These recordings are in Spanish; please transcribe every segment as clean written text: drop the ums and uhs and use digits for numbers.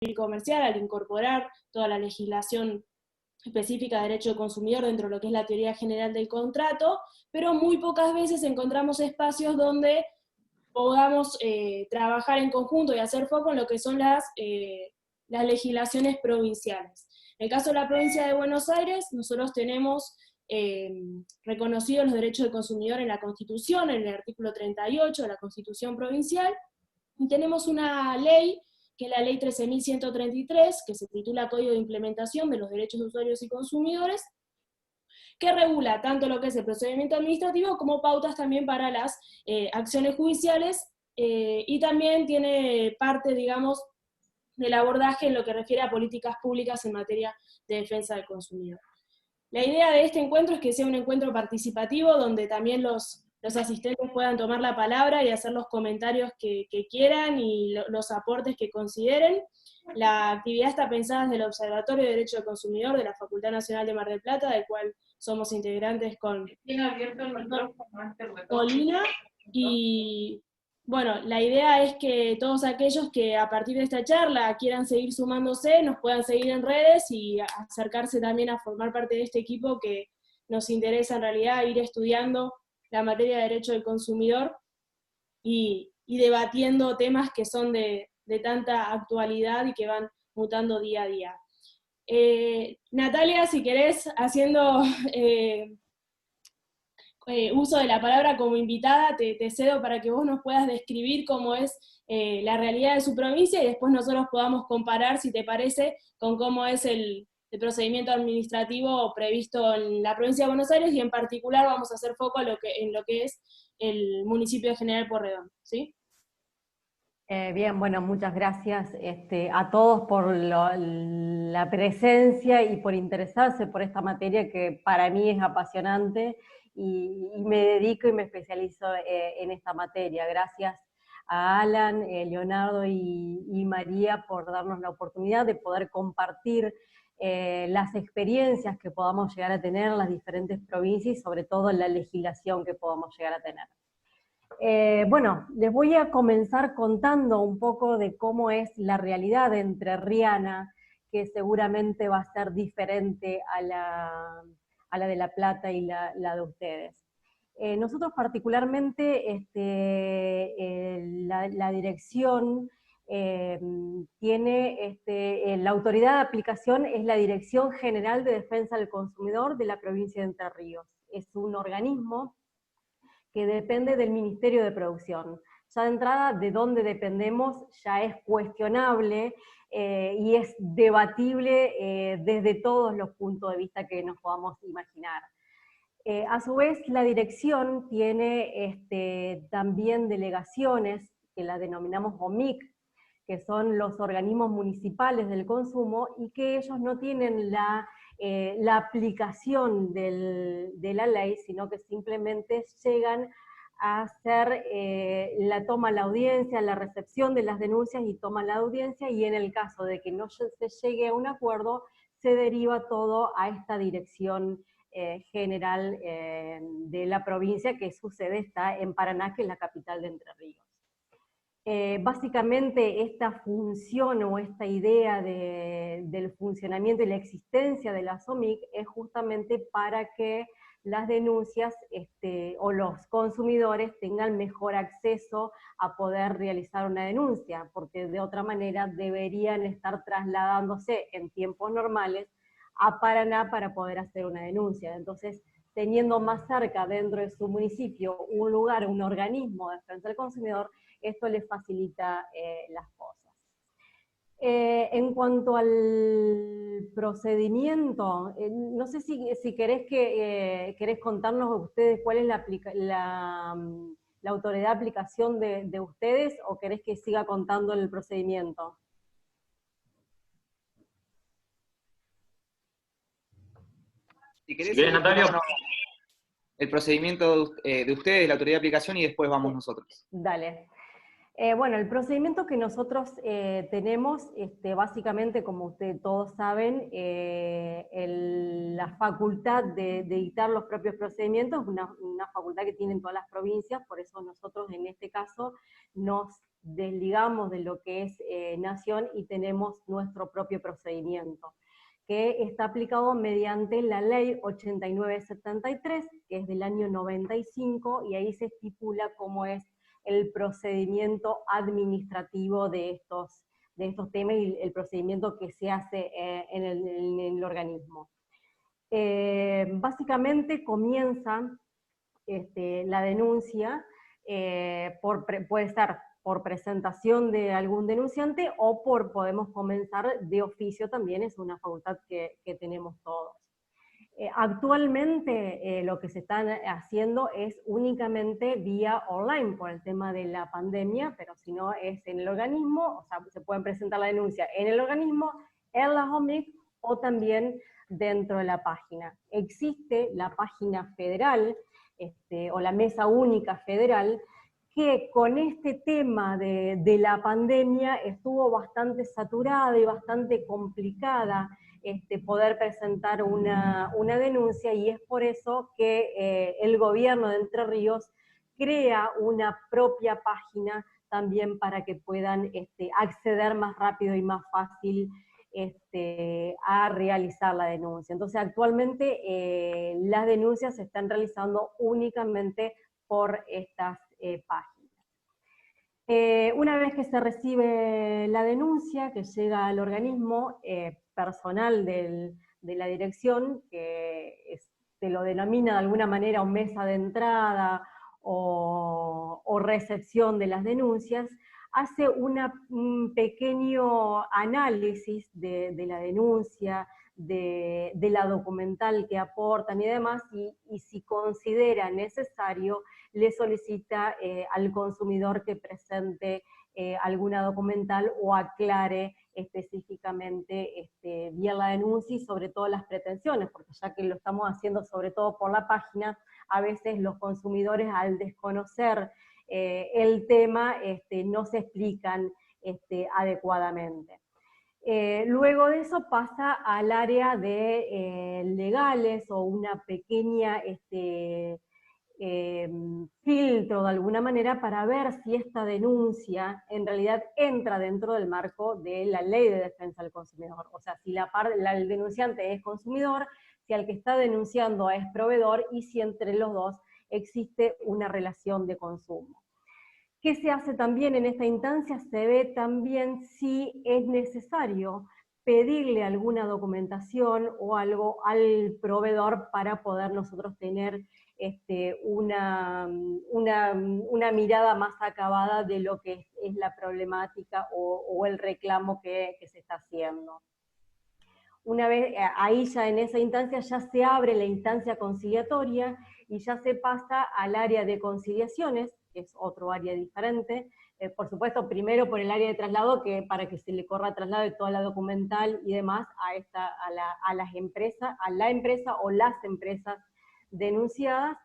y comercial al incorporar toda la legislación específica de derecho del consumidor dentro de lo que es la teoría general del contrato, pero muy pocas veces encontramos espacios donde podamos trabajar en conjunto y hacer foco en lo que son las legislaciones provinciales. En el caso de la provincia de Buenos Aires, nosotros tenemos reconocidos los derechos del consumidor en la Constitución, en el artículo 38 de la Constitución provincial, y tenemos una ley, que es la ley 13.133, que se titula Código de Implementación de los Derechos de Usuarios y Consumidores, que regula tanto lo que es el procedimiento administrativo como pautas también para las acciones judiciales, y también tiene parte, digamos, del abordaje en lo que refiere a políticas públicas en materia de defensa del consumidor. La idea de este encuentro es que sea un encuentro participativo, donde también los asistentes puedan tomar la palabra y hacer los comentarios que quieran y los aportes que consideren. La actividad está pensada desde el Observatorio de Derecho del Consumidor de la Facultad Nacional de Mar del Plata, del cual somos integrantes con Polina, y bueno, la idea es que todos aquellos que a partir de esta charla quieran seguir sumándose, nos puedan seguir en redes y acercarse también a formar parte de este equipo que nos interesa en realidad ir estudiando la materia de derecho del consumidor y debatiendo temas que son de tanta actualidad y que van mutando día a día. Natalia, si querés, haciendo uso de la palabra como invitada, te cedo para que vos nos puedas describir cómo es la realidad de su provincia y después nosotros podamos comparar, si te parece, con cómo es el procedimiento administrativo previsto en la provincia de Buenos Aires, y en particular vamos a hacer foco en lo que es el municipio de General Porredón, ¿sí? Bien, bueno, muchas gracias a todos por la presencia y por interesarse por esta materia que para mí es apasionante, y me dedico y me especializo en esta materia. Gracias a Alan, Leonardo y María por darnos la oportunidad de poder compartir las experiencias que podamos llegar a tener en las diferentes provincias y sobre todo la legislación que podamos llegar a tener. Bueno, les voy a comenzar contando un poco de cómo es la realidad entrerriana, que seguramente va a ser diferente a la de La Plata y la de ustedes. Nosotros particularmente, la dirección tiene, la autoridad de aplicación es la Dirección General de Defensa del Consumidor de la provincia de Entre Ríos. Es un organismo que depende del Ministerio de Producción. Ya de entrada, de dónde dependemos ya es cuestionable y es debatible desde todos los puntos de vista que nos podamos imaginar. A su vez, la dirección tiene también delegaciones, que las denominamos OMIC, que son los organismos municipales del consumo, y que ellos no tienen la aplicación de la ley, sino que simplemente llegan a hacer toma la audiencia, la recepción de las denuncias y toman la audiencia, y en el caso de que no se llegue a un acuerdo, se deriva todo a esta dirección general de la provincia, que su sede está en Paraná, que es la capital de Entre Ríos. Básicamente esta función o esta idea del funcionamiento y la existencia de la SOMIC es justamente para que las denuncias o los consumidores tengan mejor acceso a poder realizar una denuncia, porque de otra manera deberían estar trasladándose en tiempos normales a Paraná para poder hacer una denuncia. Entonces, teniendo más cerca dentro de su municipio un lugar, un organismo de defensa del consumidor, esto les facilita las cosas. En cuanto al procedimiento, no sé si querés contarnos a ustedes cuál es la autoridad de aplicación de ustedes, o querés que siga contando el procedimiento. Si querés, Natalia, el procedimiento de ustedes, la autoridad de aplicación, y después vamos nosotros. Dale. Bueno, el procedimiento que nosotros tenemos, básicamente, como ustedes todos saben, la facultad de dictar los propios procedimientos es una facultad que tienen todas las provincias, por eso nosotros en este caso nos desligamos de lo que es nación y tenemos nuestro propio procedimiento, que está aplicado mediante la ley 8973, que es del año 95, y ahí se estipula cómo es el procedimiento administrativo de estos temas y el procedimiento que se hace en el organismo. Básicamente comienza la denuncia, puede estar por presentación de algún denunciante o podemos comenzar de oficio también, es una facultad que tenemos todos. Actualmente lo que se está haciendo es únicamente vía online por el tema de la pandemia, pero si no es en el organismo, o sea, se pueden presentar la denuncia en el organismo, en la OMIC o también dentro de la página. Existe la página federal, o la mesa única federal, que con este tema de la pandemia estuvo bastante saturada y bastante complicada poder presentar una denuncia, y es por eso que el gobierno de Entre Ríos crea una propia página también para que puedan acceder más rápido y más fácil a realizar la denuncia. Entonces actualmente las denuncias se están realizando únicamente por estas páginas. Una vez que se recibe la denuncia, que llega al organismo, personal de la dirección, que se lo denomina de alguna manera un mesa de entrada o recepción de las denuncias, hace un pequeño análisis de la denuncia, de la documental que aportan y demás, y si considera necesario, le solicita al consumidor que presente alguna documental o aclare específicamente bien la denuncia y sobre todo las pretensiones, porque ya que lo estamos haciendo sobre todo por la página, a veces los consumidores al desconocer el tema no se explican adecuadamente. Luego de eso pasa al área de legales o una pequeña filtro de alguna manera para ver si esta denuncia en realidad entra dentro del marco de la Ley de Defensa del Consumidor. O sea, si el denunciante es consumidor, si el que está denunciando es proveedor y si entre los dos existe una relación de consumo. ¿Qué se hace también en esta instancia? Se ve también si es necesario pedirle alguna documentación o algo al proveedor para poder nosotros tener una mirada más acabada de lo que es la problemática o el reclamo que se está haciendo. Una vez ahí ya en esa instancia ya se abre la instancia conciliatoria y ya se pasa al área de conciliaciones, que es otro área diferente, por supuesto primero por el área de traslado, que para que se le corra traslado de toda la documental y demás a la empresa o las empresas denunciadas,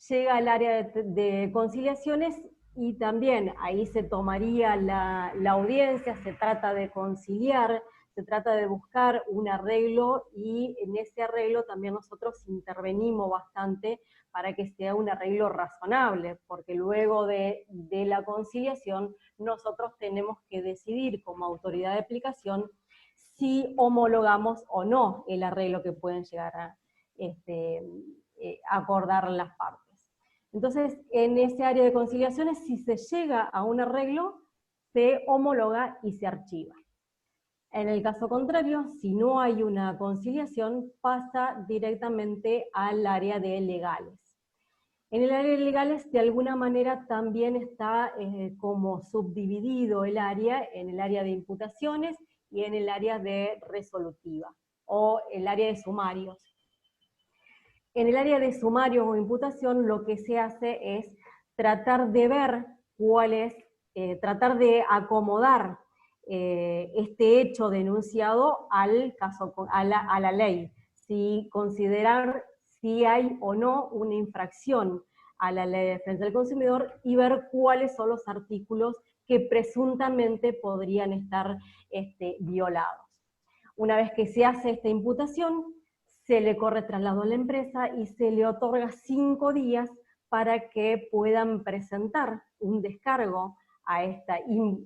llega al área de conciliaciones y también ahí se tomaría la audiencia, se trata de conciliar, se trata de buscar un arreglo y en ese arreglo también nosotros intervenimos bastante para que sea un arreglo razonable, porque luego de la conciliación nosotros tenemos que decidir como autoridad de aplicación si homologamos o no el arreglo que pueden llegar a acordar las partes. Entonces, en ese área de conciliaciones, si se llega a un arreglo, se homologa y se archiva. En el caso contrario, si no hay una conciliación, pasa directamente al área de legales. En el área de legales, de alguna manera, también está como subdividido el área en el área de imputaciones y en el área de resolutiva, o el área de sumarios. En el área de sumarios o imputación, lo que se hace es tratar de ver tratar de acomodar este hecho denunciado al caso, a la ley, si considerar si hay o no una infracción a la Ley de Defensa del Consumidor y ver cuáles son los artículos que presuntamente podrían estar violados. Una vez que se hace esta imputación, se le corre traslado a la empresa y se le otorga 5 días para que puedan presentar un descargo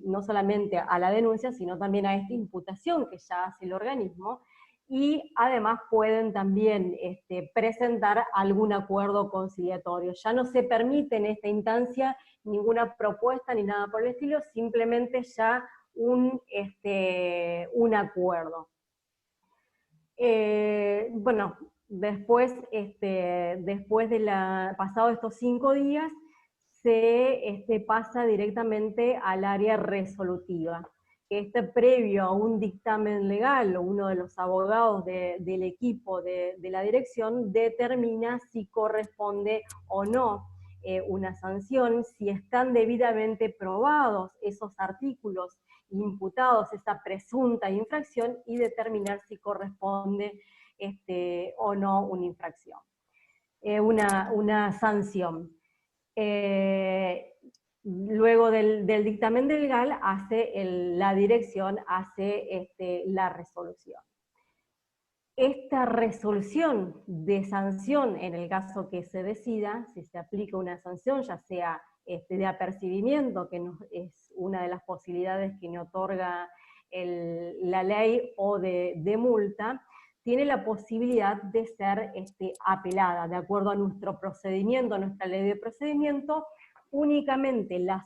no solamente a la denuncia, sino también a esta imputación que ya hace el organismo, y además pueden también presentar algún acuerdo conciliatorio. Ya no se permite en esta instancia ninguna propuesta ni nada por el estilo, simplemente ya un acuerdo. Bueno, después de pasados estos 5 días, se pasa directamente al área resolutiva. Previo a un dictamen legal, uno de los abogados del equipo de la dirección determina si corresponde o no una sanción, si están debidamente probados esos artículos imputados, esa presunta infracción, y determinar si corresponde o no una infracción, una sanción. Luego del dictamen legal, la dirección hace la resolución. Esta resolución de sanción, en el caso que se decida, si se aplica una sanción, ya sea de apercibimiento, que es una de las posibilidades que nos otorga la ley, o de multa, tiene la posibilidad de ser apelada, de acuerdo a nuestro procedimiento, a nuestra ley de procedimiento. Únicamente las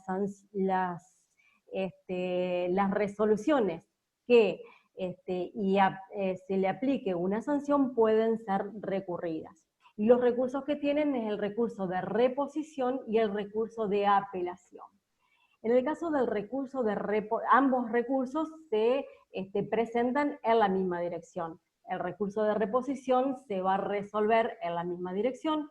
resoluciones que se le aplique una sanción pueden ser recurridas. Y los recursos que tienen es el recurso de reposición y el recurso de apelación. En el caso del recurso ambos recursos se presentan en la misma dirección. El recurso de reposición se va a resolver en la misma dirección.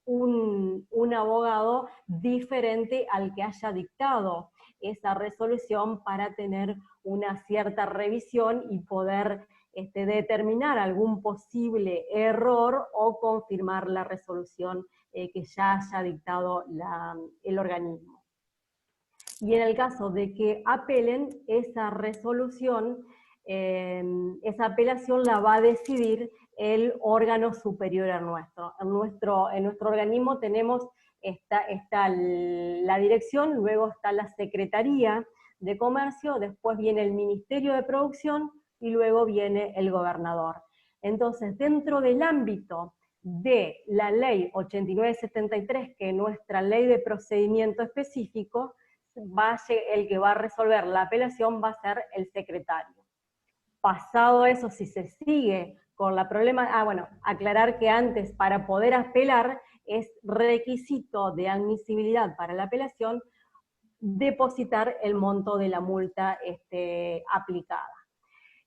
Un abogado diferente al que haya dictado esa resolución, para tener una cierta revisión y poder determinar algún posible error o confirmar la resolución que ya haya dictado el organismo. Y en el caso de que apelen, esa resolución, esa apelación la va a decidir el órgano superior a nuestro. En nuestro organismo tenemos está la dirección, luego está la Secretaría de Comercio, después viene el Ministerio de Producción y luego viene el gobernador. Entonces, dentro del ámbito de la ley 8973, que es nuestra ley de procedimiento específico, el que va a resolver la apelación va a ser el secretario. Pasado eso, si se sigue con la problema, bueno, aclarar que antes, para poder apelar, es requisito de admisibilidad para la apelación depositar el monto de la multa aplicada.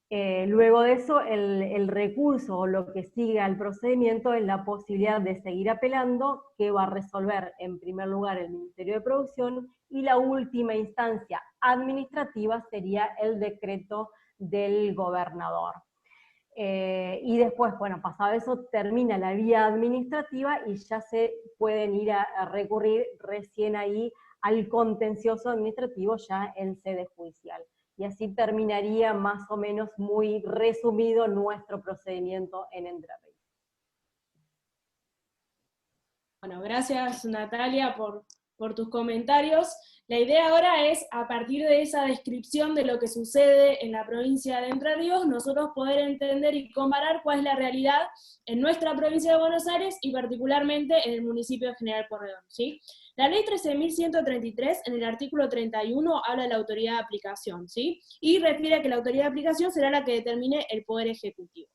Luego de eso, el recurso, o lo que sigue al procedimiento, es la posibilidad de seguir apelando, que va a resolver en primer lugar el Ministerio de Producción, y la última instancia administrativa sería el decreto del gobernador. Y después, bueno, pasado eso, termina la vía administrativa y ya se pueden ir a recurrir recién ahí al contencioso administrativo, ya en sede judicial. Y así terminaría más o menos muy resumido nuestro procedimiento en Entre Ríos. Bueno, gracias Natalia por tus comentarios. La idea ahora es, a partir de esa descripción de lo que sucede en la provincia de Entre Ríos, nosotros poder entender y comparar cuál es la realidad en nuestra provincia de Buenos Aires y particularmente en el municipio de General Porredón, ¿sí? La ley 13.133, en el artículo 31, habla de la autoridad de aplicación, ¿sí? Y refiere a que la autoridad de aplicación será la que determine el Poder Ejecutivo.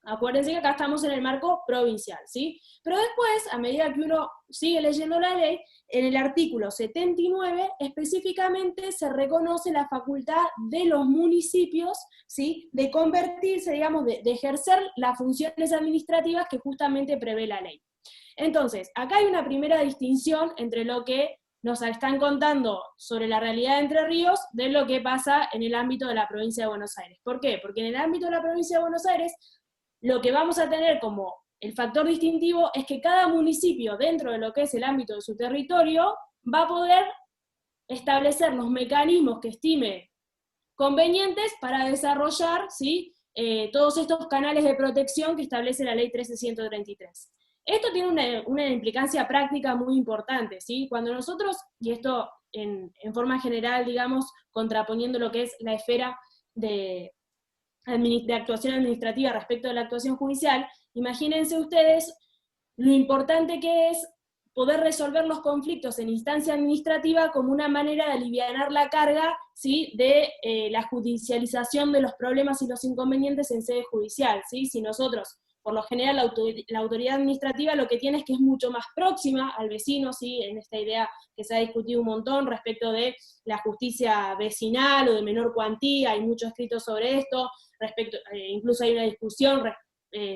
Acuérdense que acá estamos en el marco provincial, ¿sí? Pero después, a medida que uno sigue leyendo la ley, en el artículo 79 específicamente se reconoce la facultad de los municipios, ¿sí? De convertirse, digamos, de ejercer las funciones administrativas que justamente prevé la ley. Entonces, acá hay una primera distinción entre lo que nos están contando sobre la realidad de Entre Ríos de lo que pasa en el ámbito de la provincia de Buenos Aires. ¿Por qué? Porque en el ámbito de la provincia de Buenos Aires, lo que vamos a tener como el factor distintivo es que cada municipio, dentro de lo que es el ámbito de su territorio, va a poder establecer los mecanismos que estime convenientes para desarrollar, ¿sí? Todos estos canales de protección que establece la ley 13.133. Esto tiene una implicancia práctica muy importante, ¿sí? Cuando nosotros, y esto en forma general, digamos, contraponiendo lo que es la esfera de actuación administrativa respecto de la actuación judicial, imagínense ustedes lo importante que es poder resolver los conflictos en instancia administrativa como una manera de alivianar la carga, ¿sí?, de la judicialización de los problemas y los inconvenientes en sede judicial, ¿sí? Si nosotros, por lo general, la autoridad administrativa lo que tiene es que es mucho más próxima al vecino, ¿sí?, en esta idea que se ha discutido un montón respecto de la justicia vecinal o de menor cuantía, hay mucho escrito sobre esto, incluso hay una discusión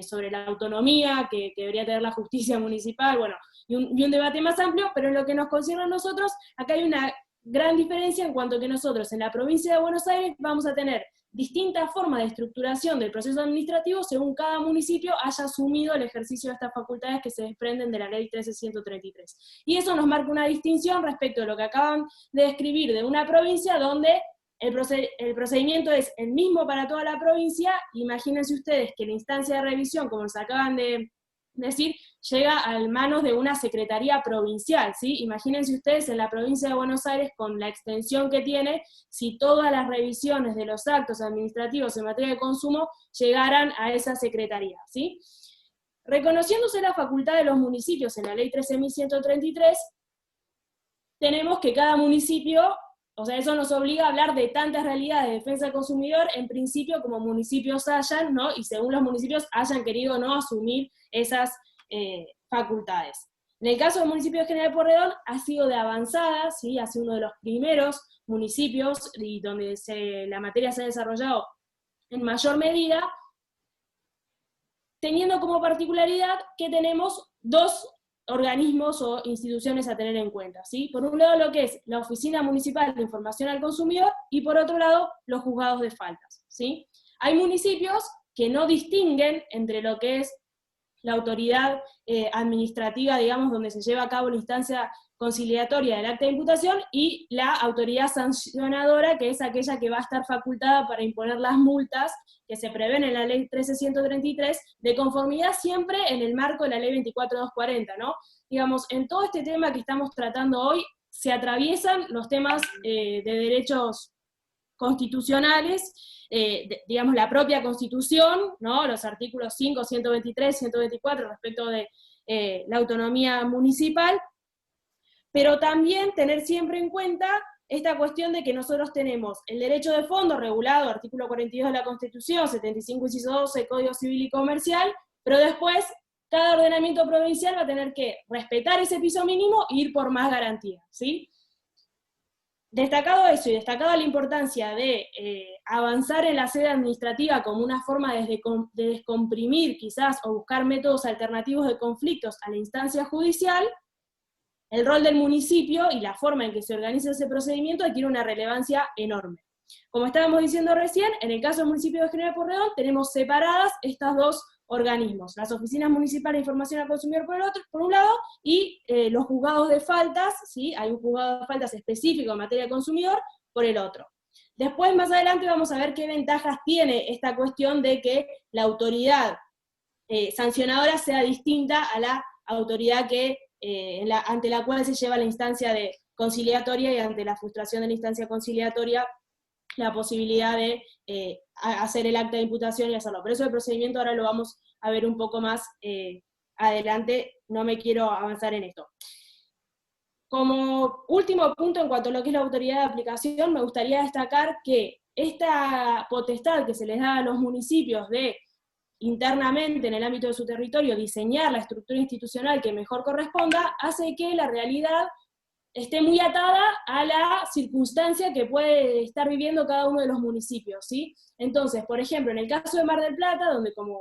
sobre la autonomía que debería tener la justicia municipal, bueno, y un debate más amplio, pero en lo que nos concierne a nosotros, acá hay una gran diferencia en cuanto que nosotros en la provincia de Buenos Aires vamos a tener distintas formas de estructuración del proceso administrativo según cada municipio haya asumido el ejercicio de estas facultades que se desprenden de la ley 13133. Y eso nos marca una distinción respecto de lo que acaban de describir de una provincia donde el procedimiento es el mismo para toda la provincia. Imagínense ustedes que la instancia de revisión, como nos acaban de decir, llega a manos de una secretaría provincial, ¿sí? Imagínense ustedes en la provincia de Buenos Aires, con la extensión que tiene, si todas las revisiones de los actos administrativos en materia de consumo llegaran a esa secretaría, ¿sí? Reconociéndose la facultad de los municipios en la ley 13.133, tenemos que cada municipio, o sea, eso nos obliga a hablar de tantas realidades de defensa del consumidor, en principio como municipios hayan, ¿no? Y según los municipios hayan querido o no asumir esas facultades. En el caso del municipio de General Porredón ha sido de avanzada, ¿sí? Ha sido uno de los primeros municipios y donde la materia se ha desarrollado en mayor medida, teniendo como particularidad que tenemos dos organismos o instituciones a tener en cuenta, ¿sí? Por un lado lo que es la Oficina Municipal de Información al Consumidor y por otro lado los juzgados de faltas, ¿sí? Hay municipios que no distinguen entre lo que es la autoridad administrativa, digamos, donde se lleva a cabo la instancia conciliatoria del acta de imputación, y la autoridad sancionadora, que es aquella que va a estar facultada para imponer las multas que se prevén en la ley 13.133, de conformidad siempre en el marco de la ley 24.240, ¿no? Digamos, en todo este tema que estamos tratando hoy, se atraviesan los temas de derechos constitucionales, digamos, la propia Constitución, ¿no? Los artículos 5, 123, 124 respecto de la autonomía municipal, pero también tener siempre en cuenta esta cuestión de que nosotros tenemos el derecho de fondo regulado, artículo 42 de la Constitución, 75 inciso 12, Código Civil y Comercial, pero después cada ordenamiento provincial va a tener que respetar ese piso mínimo e ir por más garantías, ¿sí? Destacado eso y destacada la importancia de avanzar en la sede administrativa como una forma de descomprimir quizás o buscar métodos alternativos de conflictos a la instancia judicial, el rol del municipio y la forma en que se organiza ese procedimiento adquiere una relevancia enorme. Como estábamos diciendo recién, en el caso del municipio de General Porredón tenemos separadas estos dos organismos, las oficinas municipales de información al consumidor por un lado, y los juzgados de faltas, ¿sí? Hay un juzgado de faltas específico en materia de consumidor, por el otro. Después, más adelante, vamos a ver qué ventajas tiene esta cuestión de que la autoridad sancionadora sea distinta a la autoridad que, ante la cual se lleva la instancia de conciliatoria, y ante la frustración de la instancia conciliatoria, la posibilidad de hacer el acta de imputación y hacerlo. Por eso el procedimiento ahora lo vamos a ver un poco más adelante, no me quiero avanzar en esto. Como último punto en cuanto a lo que es la autoridad de aplicación, me gustaría destacar que esta potestad que se les da a los municipios de internamente en el ámbito de su territorio diseñar la estructura institucional que mejor corresponda, hace que la realidad esté muy atada a la circunstancia que puede estar viviendo cada uno de los municipios, ¿sí? Entonces, por ejemplo, en el caso de Mar del Plata, donde, como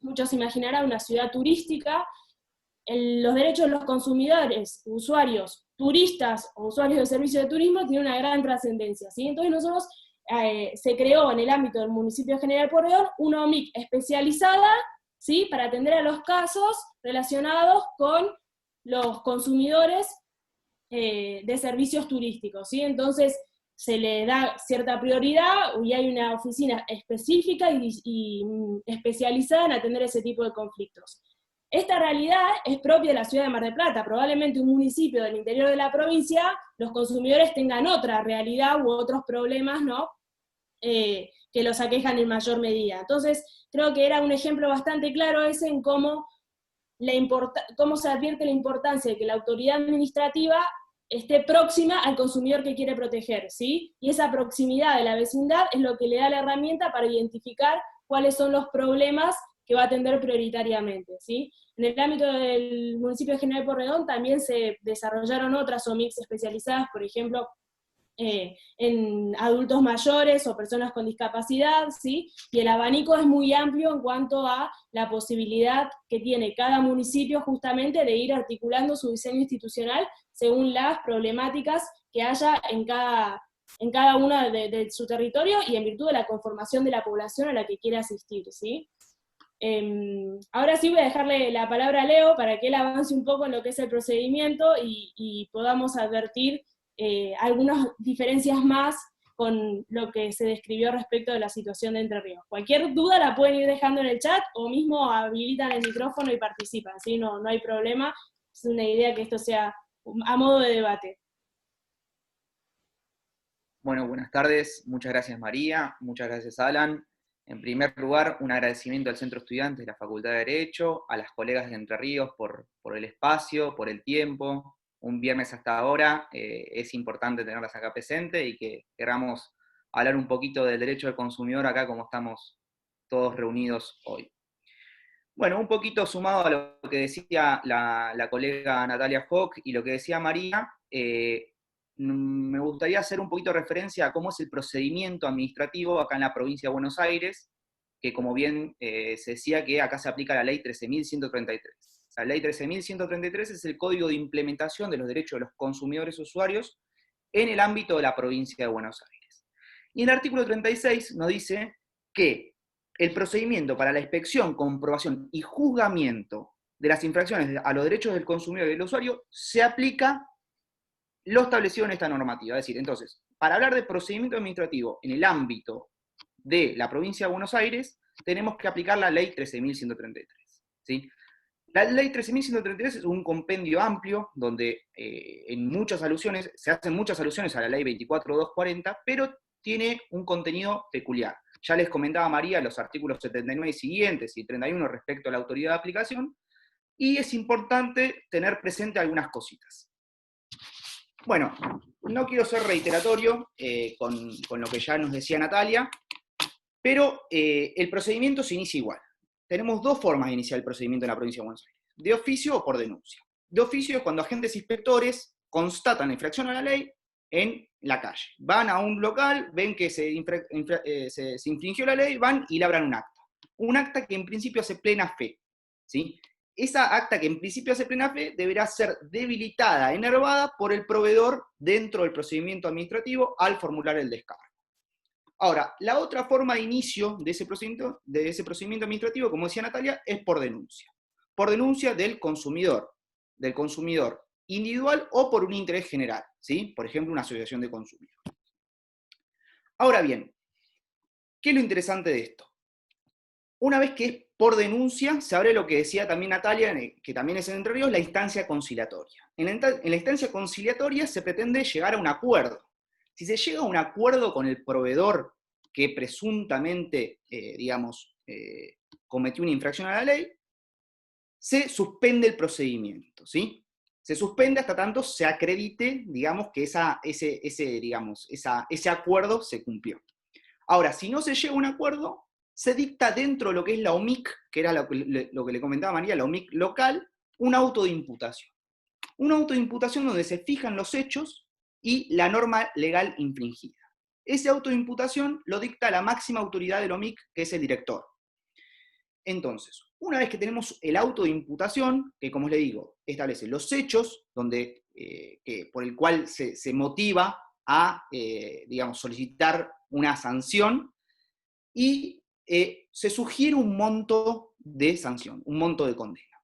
muchos imaginarán, una ciudad turística, los derechos de los consumidores, usuarios, turistas o usuarios de servicios de turismo tienen una gran trascendencia, ¿sí? Entonces nosotros se creó en el ámbito del municipio de General Porredón una OMIC especializada, ¿sí? Para atender a los casos relacionados con los consumidores de servicios turísticos, ¿sí? Entonces se le da cierta prioridad y hay una oficina específica y especializada en atender ese tipo de conflictos. Esta realidad es propia de la ciudad de Mar del Plata. Probablemente un municipio del interior de la provincia, los consumidores tengan otra realidad u otros problemas, ¿no? Que los aquejan en mayor medida. Entonces, creo que era un ejemplo bastante claro ese en cómo se advierte la importancia de que la autoridad administrativa esté próxima al consumidor que quiere proteger, ¿sí? Y esa proximidad de la vecindad es lo que le da la herramienta para identificar cuáles son los problemas que va a atender prioritariamente, ¿sí? En el ámbito del municipio de General Porredón también se desarrollaron otras OMICs especializadas, por ejemplo, en adultos mayores o personas con discapacidad, ¿sí? Y el abanico es muy amplio en cuanto a la posibilidad que tiene cada municipio justamente de ir articulando su diseño institucional según las problemáticas que haya en cada una de su territorio y en virtud de la conformación de la población a la que quiere asistir, ¿sí? Ahora sí voy a dejarle la palabra a Leo para que él avance un poco en lo que es el procedimiento y podamos advertir algunas diferencias más con lo que se describió respecto de la situación de Entre Ríos. Cualquier duda la pueden ir dejando en el chat o mismo habilitan el micrófono y participan, ¿sí? No hay problema, es una idea que esto sea a modo de debate. Bueno, buenas tardes, muchas gracias María, muchas gracias Alan. En primer lugar, un agradecimiento al Centro Estudiantes de la Facultad de Derecho, a las colegas de Entre Ríos por el espacio, por el tiempo. Un viernes hasta ahora es importante tenerlas acá presentes y que queramos hablar un poquito del derecho del consumidor acá como estamos todos reunidos hoy. Bueno, un poquito sumado a lo que decía la colega Natalia Fock y lo que decía María, me gustaría hacer un poquito de referencia a cómo es el procedimiento administrativo acá en la provincia de Buenos Aires, que como bien se decía que acá se aplica la ley 13.133. La ley 13.133 es el código de implementación de los derechos de los consumidores usuarios en el ámbito de la provincia de Buenos Aires. Y el artículo 36 nos dice que el procedimiento para la inspección, comprobación y juzgamiento de las infracciones a los derechos del consumidor y del usuario se aplica lo establecido en esta normativa. Es decir, entonces, para hablar de procedimiento administrativo en el ámbito de la provincia de Buenos Aires, tenemos que aplicar la ley 13.133. ¿Sí? La ley 13.133 es un compendio amplio, donde en muchas alusiones, se hacen muchas alusiones a la ley 24.240, pero tiene un contenido peculiar. Ya les comentaba María los artículos 79 y siguientes y 31 respecto a la autoridad de aplicación, y es importante tener presente algunas cositas. Bueno, no quiero ser reiteratorio con lo que ya nos decía Natalia, pero el procedimiento se inicia igual. Tenemos dos formas de iniciar el procedimiento en la provincia de Buenos Aires: de oficio o por denuncia. De oficio es cuando agentes inspectores constatan la infracción a la ley en la calle. Van a un local, ven que se infringió la ley, van y labran un acta. Un acta que en principio hace plena fe, ¿sí? Esa acta que en principio hace plena fe deberá ser debilitada, enervada por el proveedor dentro del procedimiento administrativo al formular el descargo. Ahora, la otra forma de inicio de ese procedimiento administrativo, como decía Natalia, es por denuncia. Por denuncia del consumidor individual o por un interés general, ¿sí? Por ejemplo, una asociación de consumidores. Ahora bien, ¿qué es lo interesante de esto? Una vez que es por denuncia, se abre lo que decía también Natalia, que también es en Entre Ríos, la instancia conciliatoria. En la instancia conciliatoria se pretende llegar a un acuerdo. Si se llega a un acuerdo con el proveedor que presuntamente, cometió una infracción a la ley, se suspende el procedimiento, ¿sí? Se suspende hasta tanto se acredite, digamos, que ese acuerdo se cumplió. Ahora, si no se llega a un acuerdo, se dicta dentro de lo que es la OMIC, que era lo que le comentaba María, la OMIC local, un auto de imputación. Un auto de imputación donde se fijan los hechos y la norma legal infringida. Ese auto de imputación lo dicta la máxima autoridad del OMIC, que es el director. Entonces, una vez que tenemos el auto de imputación, que como les digo, establece los hechos por el cual se motiva a solicitar una sanción, y se sugiere un monto de sanción, un monto de condena.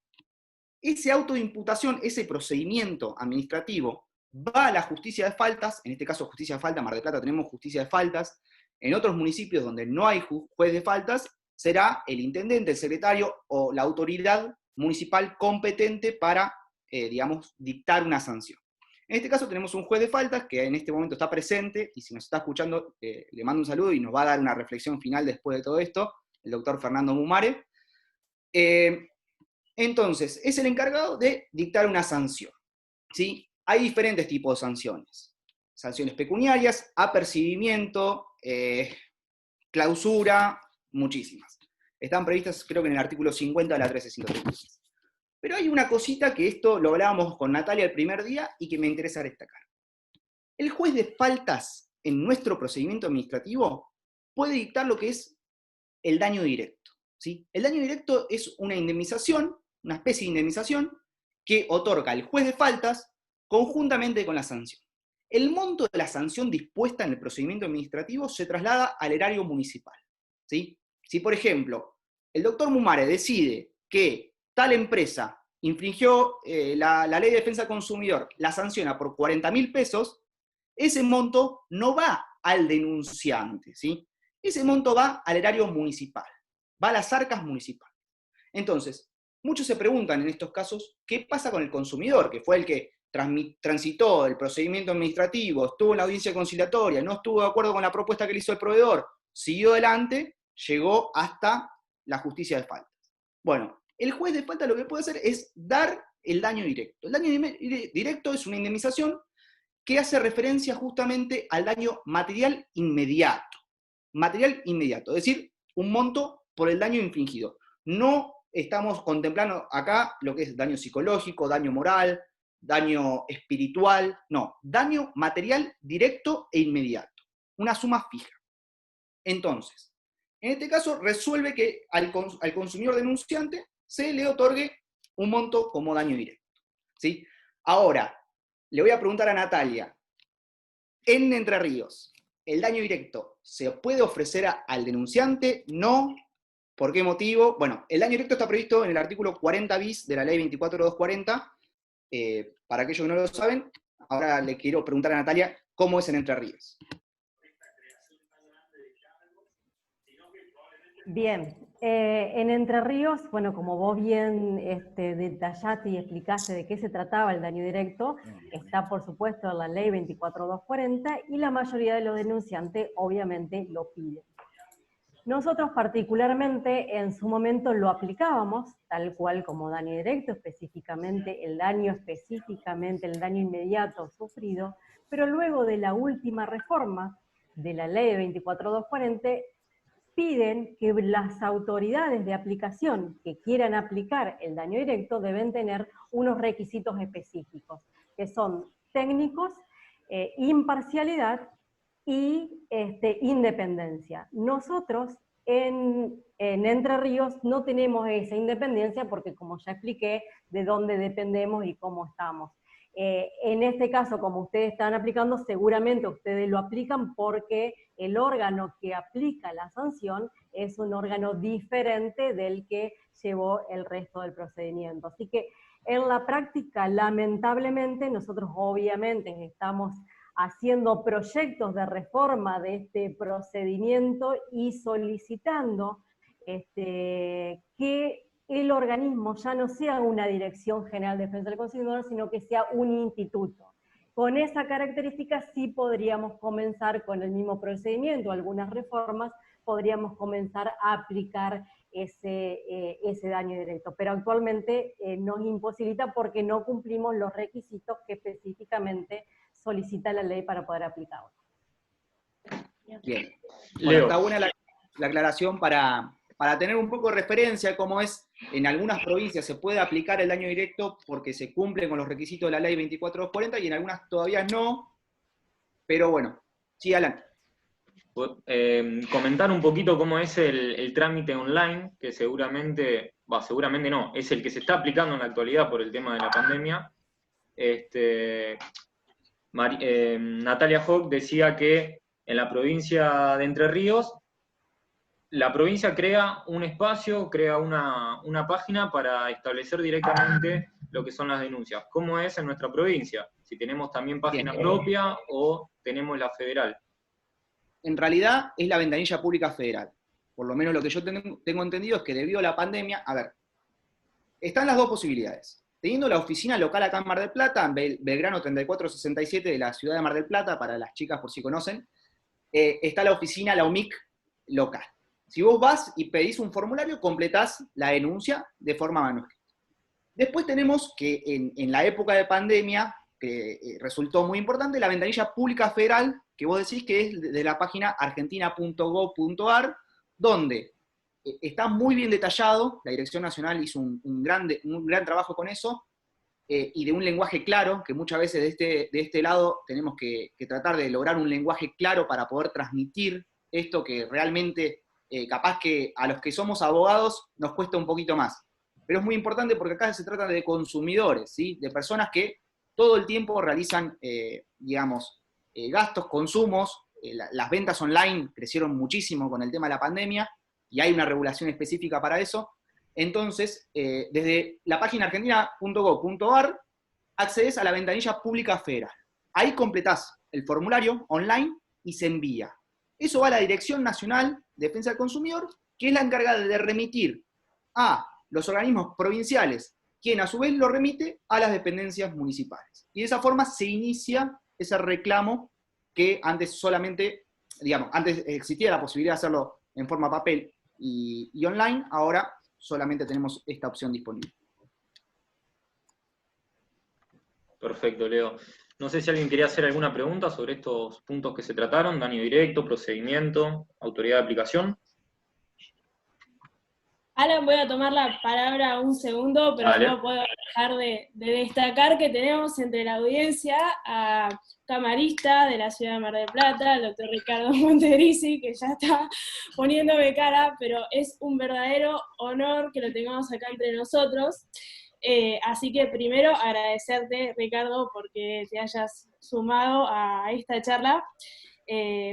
Ese auto de imputación, ese procedimiento administrativo, va a la justicia de faltas, en este caso justicia de faltas, Mar del Plata tenemos justicia de faltas, en otros municipios donde no hay juez de faltas, será el intendente, el secretario o la autoridad municipal competente para, digamos, dictar una sanción. En este caso tenemos un juez de faltas que en este momento está presente, y si nos está escuchando, le mando un saludo y nos va a dar una reflexión final después de todo esto, el doctor Fernando Mumare. Entonces, es el encargado de dictar una sanción, ¿sí? Hay diferentes tipos de sanciones. Sanciones pecuniarias, apercibimiento, clausura, muchísimas. Están previstas, creo que en el artículo 50 de la 1353. Pero hay una cosita que esto lo hablábamos con Natalia el primer día y que me interesa destacar. El juez de faltas en nuestro procedimiento administrativo puede dictar lo que es el daño directo, ¿sí? El daño directo es una indemnización, una especie de indemnización que otorga el juez de faltas conjuntamente con la sanción. El monto de la sanción dispuesta en el procedimiento administrativo se traslada al erario municipal, ¿sí? Si, por ejemplo, el doctor Mumare decide que tal empresa infringió la ley de defensa del consumidor, la sanciona por 40.000 pesos, ese monto no va al denunciante, ¿sí? Ese monto va al erario municipal, va a las arcas municipales. Entonces, muchos se preguntan en estos casos, ¿qué pasa con el consumidor, que fue el que transitó el procedimiento administrativo, estuvo en la audiencia conciliatoria, no estuvo de acuerdo con la propuesta que le hizo el proveedor, siguió adelante, llegó hasta la justicia de faltas? Bueno, el juez de falta lo que puede hacer es dar el daño directo. El daño directo es una indemnización que hace referencia justamente al daño material inmediato. Material inmediato, es decir, un monto por el daño infligido. No estamos contemplando acá lo que es daño psicológico, daño moral, daño espiritual, no, daño material directo e inmediato. Una suma fija. Entonces, en este caso resuelve que al consumidor denunciante se le otorgue un monto como daño directo, ¿sí? Ahora, le voy a preguntar a Natalia, en Entre Ríos, ¿el daño directo se puede ofrecer al denunciante? No. ¿Por qué motivo? Bueno, el daño directo está previsto en el artículo 40 bis de la ley 24.240. Para aquellos que no lo saben, ahora le quiero preguntar a Natalia cómo es en Entre Ríos. Bien, en Entre Ríos, bueno, como vos bien detallaste y explicaste de qué se trataba el daño directo, está por supuesto en la ley 24.240 y la mayoría de los denunciantes obviamente lo piden. Nosotros particularmente en su momento lo aplicábamos, tal cual como daño directo, específicamente el daño inmediato sufrido, pero luego de la última reforma de la ley 24.240, piden que las autoridades de aplicación que quieran aplicar el daño directo deben tener unos requisitos específicos, que son técnicos, imparcialidad y independencia. Nosotros en Entre Ríos no tenemos esa independencia porque, como ya expliqué, de dónde dependemos y cómo estamos. En este caso, como ustedes están aplicando, seguramente ustedes lo aplican porque el órgano que aplica la sanción es un órgano diferente del que llevó el resto del procedimiento. Así que en la práctica, lamentablemente, nosotros obviamente estamos haciendo proyectos de reforma de este procedimiento y solicitando que el organismo ya no sea una Dirección General de Defensa del Consumidor, sino que sea un instituto. Con esa característica sí podríamos comenzar con el mismo procedimiento, algunas reformas, podríamos comenzar a aplicar ese daño directo, pero actualmente nos imposibilita porque no cumplimos los requisitos que específicamente solicita la ley para poder aplicarlo. Bien. Bueno, está buena la aclaración para tener un poco de referencia de cómo es, en algunas provincias se puede aplicar el daño directo porque se cumple con los requisitos de la ley 24.240 y en algunas todavía no, pero bueno, sí, Alan. Comentar un poquito cómo es el trámite online, que seguramente no, es el que se está aplicando en la actualidad por el tema de la pandemia. Natalia Hock decía que en la provincia de Entre Ríos, la provincia crea un espacio, crea una página para establecer directamente lo que son las denuncias. ¿Cómo es en nuestra provincia? Si tenemos también página propia o tenemos la federal. En realidad es la ventanilla pública federal. Por lo menos lo que yo tengo entendido es que debido a la pandemia, a ver, están las dos posibilidades. Teniendo la oficina local acá en Mar del Plata, en Belgrano 3467 de la ciudad de Mar del Plata, para las chicas por si conocen, está la oficina, la UMIC local. Si vos vas y pedís un formulario, completás la denuncia de forma manuscrita. Después tenemos que en la época de pandemia, que resultó muy importante, la ventanilla pública federal, que vos decís que es de la página argentina.gov.ar, donde está muy bien detallado, la Dirección Nacional hizo un gran trabajo con eso, y de un lenguaje claro, que muchas veces de este lado tenemos que tratar de lograr un lenguaje claro para poder transmitir esto que realmente capaz que a los que somos abogados nos cuesta un poquito más. Pero es muy importante porque acá se trata de consumidores, ¿sí? De personas que todo el tiempo realizan, gastos, consumos. Las ventas online crecieron muchísimo con el tema de la pandemia y hay una regulación específica para eso. Entonces, desde la página argentina.gov.ar accedes a la ventanilla pública federal. Ahí completás el formulario online y se envía. Eso va a la Dirección Nacional de Defensa del Consumidor, que es la encargada de remitir a los organismos provinciales, quien a su vez lo remite a las dependencias municipales. Y de esa forma se inicia ese reclamo que antes solamente, antes existía la posibilidad de hacerlo en forma papel y online, ahora solamente tenemos esta opción disponible. Perfecto, Leo. No sé si alguien quería hacer alguna pregunta sobre estos puntos que se trataron, daño directo, procedimiento, autoridad de aplicación. Alan, voy a tomar la palabra un segundo, pero Dale. no puedo dejar de destacar que tenemos entre la audiencia a camarista de la ciudad de Mar del Plata, el doctor Ricardo Monterisi, que ya está poniéndome cara, pero es un verdadero honor que lo tengamos acá entre nosotros. Así que primero agradecerte, Ricardo, porque te hayas sumado a esta charla.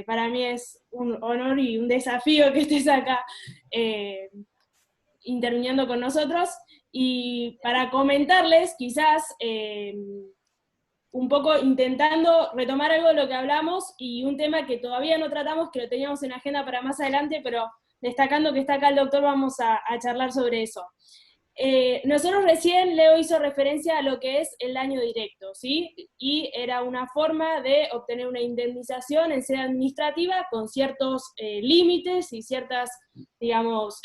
Para mí es un honor y un desafío que estés acá interviniendo con nosotros, y para comentarles, quizás, un poco intentando retomar algo de lo que hablamos, y un tema que todavía no tratamos, que lo teníamos en agenda para más adelante, pero destacando que está acá el doctor, vamos a charlar sobre eso. Nosotros recién, Leo hizo referencia a lo que es el daño directo, ¿sí? Y era una forma de obtener una indemnización en sede administrativa con ciertos límites y ciertas, digamos,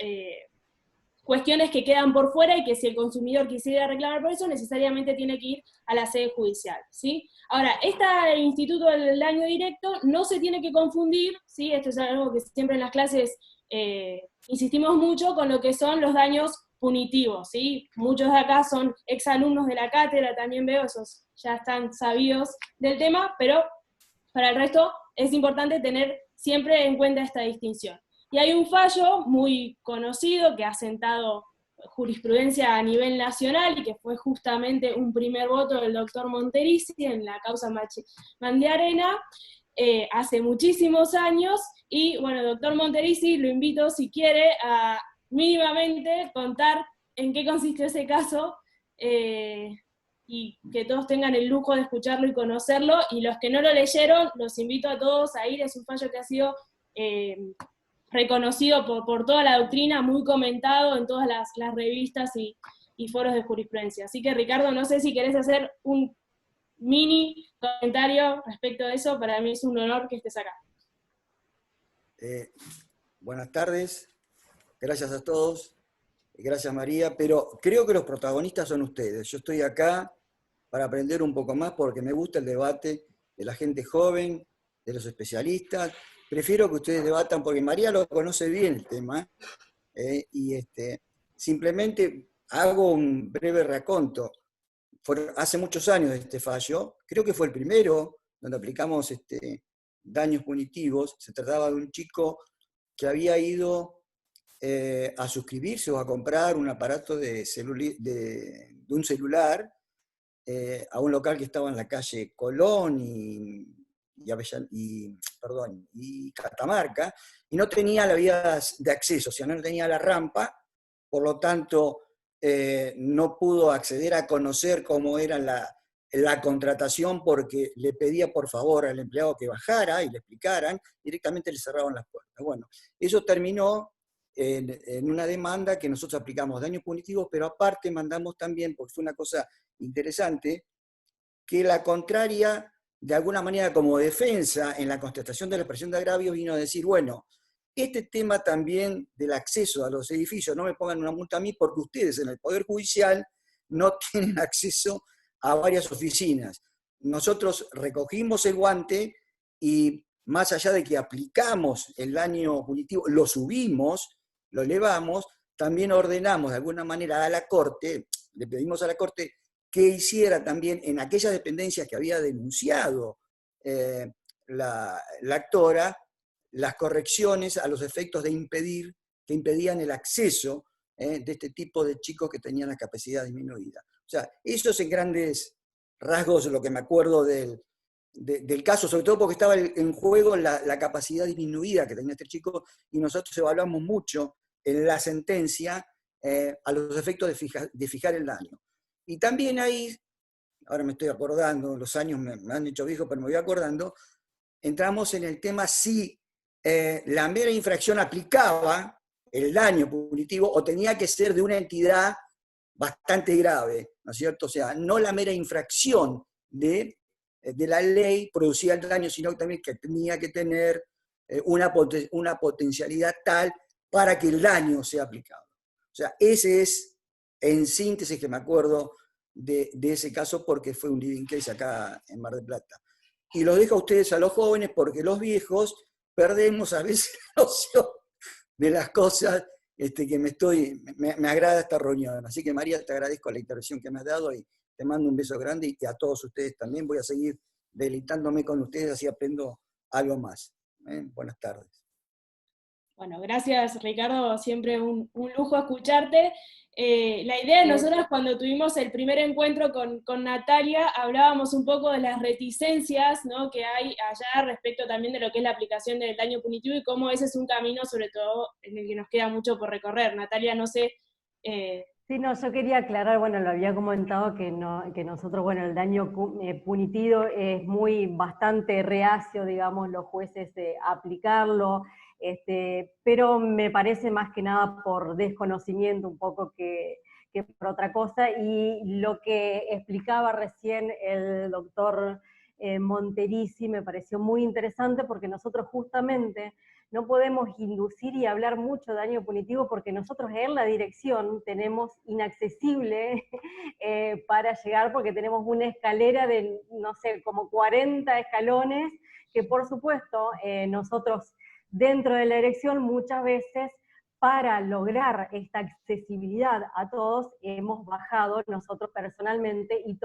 cuestiones que quedan por fuera, y que si el consumidor quisiera reclamar por eso, necesariamente tiene que ir a la sede judicial, ¿sí? Ahora, este instituto del daño directo no se tiene que confundir, ¿sí? Esto es algo que siempre en las clases insistimos mucho, con lo que son los daños punitivos, ¿sí? Muchos de acá son exalumnos de la cátedra, también veo, esos ya están sabidos del tema, pero para el resto es importante tener siempre en cuenta esta distinción. Y hay un fallo muy conocido que ha sentado jurisprudencia a nivel nacional y que fue justamente un primer voto del doctor Monterisi en la causa Mandiarena hace muchísimos años. Y bueno, doctor Monterisi, lo invito, si quiere, a mínimamente contar en qué consistió ese caso, y que todos tengan el lujo de escucharlo y conocerlo, y los que no lo leyeron, los invito a todos a ir. Es un fallo que ha sido reconocido por toda la doctrina, muy comentado en todas las revistas y foros de jurisprudencia. Así que, Ricardo, no sé si querés hacer un mini comentario respecto de eso. Para mí es un honor que estés acá. Buenas tardes, gracias a todos, gracias María, pero creo que los protagonistas son ustedes. Yo estoy acá para aprender un poco más porque me gusta el debate de la gente joven, de los especialistas. Prefiero que ustedes debatan porque María lo conoce bien el tema, y simplemente hago un breve raconto. Hace muchos años de este fallo, creo que fue el primero donde aplicamos daños punitivos. Se trataba de un chico que había ido a suscribirse o a comprar un aparato de un celular a un local que estaba en la calle Colón y Catamarca, y no tenía la vía de acceso, o sea, no tenía la rampa, por lo tanto no pudo acceder a conocer cómo era la contratación, porque le pedía por favor al empleado que bajara y le explicaran, directamente le cerraron las puertas. Bueno, eso terminó en una demanda que nosotros aplicamos daños punitivos, pero aparte mandamos también, porque fue una cosa interesante, que la contraria, de alguna manera como defensa en la contestación de la expresión de agravio, vino a decir, bueno, este tema también del acceso a los edificios, no me pongan una multa a mí porque ustedes en el Poder Judicial no tienen acceso a varias oficinas. Nosotros recogimos el guante y más allá de que aplicamos el daño punitivo, lo subimos, lo elevamos, también ordenamos de alguna manera a la Corte, le pedimos a la Corte que hiciera también en aquellas dependencias que había denunciado la actora, las correcciones a los efectos de impedir, que impedían el acceso de este tipo de chicos que tenían la capacidad disminuida. O sea, eso es en grandes rasgos lo que me acuerdo del caso, sobre todo porque estaba en juego la capacidad disminuida que tenía este chico, y nosotros evaluamos mucho en la sentencia a los efectos de fijar el daño. Y también ahí, ahora me estoy acordando, los años me han hecho viejo, pero me voy acordando, entramos en el tema si la mera infracción aplicaba el daño punitivo o tenía que ser de una entidad bastante grave, ¿no es cierto? O sea, no la mera infracción de la ley producía el daño, sino también que tenía que tener una potencialidad tal para que el daño sea aplicado. O sea, ese es, en síntesis, que me acuerdo de ese caso porque fue un living case acá en Mar del Plata. Y los dejo a ustedes, a los jóvenes, porque los viejos perdemos a veces la noción de las cosas que me agrada esta reunión. Así que María, te agradezco la intervención que me has dado y te mando un beso grande, y a todos ustedes también. Voy a seguir deleitándome con ustedes, así aprendo algo más. Buenas tardes. Bueno, gracias Ricardo, siempre un lujo escucharte. La idea de nosotros cuando tuvimos el primer encuentro con Natalia, hablábamos un poco de las reticencias, ¿no?, que hay allá respecto también de lo que es la aplicación del daño punitivo y cómo ese es un camino, sobre todo, en el que nos queda mucho por recorrer. Natalia, no sé... Sí, no, yo quería aclarar, bueno, lo había comentado que nosotros, bueno, el daño punitivo es bastante reacio, digamos, los jueces aplicarlo, pero me parece más que nada por desconocimiento un poco que por otra cosa, y lo que explicaba recién el doctor Monterici me pareció muy interesante, porque nosotros justamente no podemos inducir y hablar mucho de daño punitivo porque nosotros en la dirección tenemos inaccesible para llegar, porque tenemos una escalera de, no sé, como 40 escalones, que por supuesto nosotros dentro de la dirección muchas veces, para lograr esta accesibilidad a todos, hemos bajado nosotros personalmente y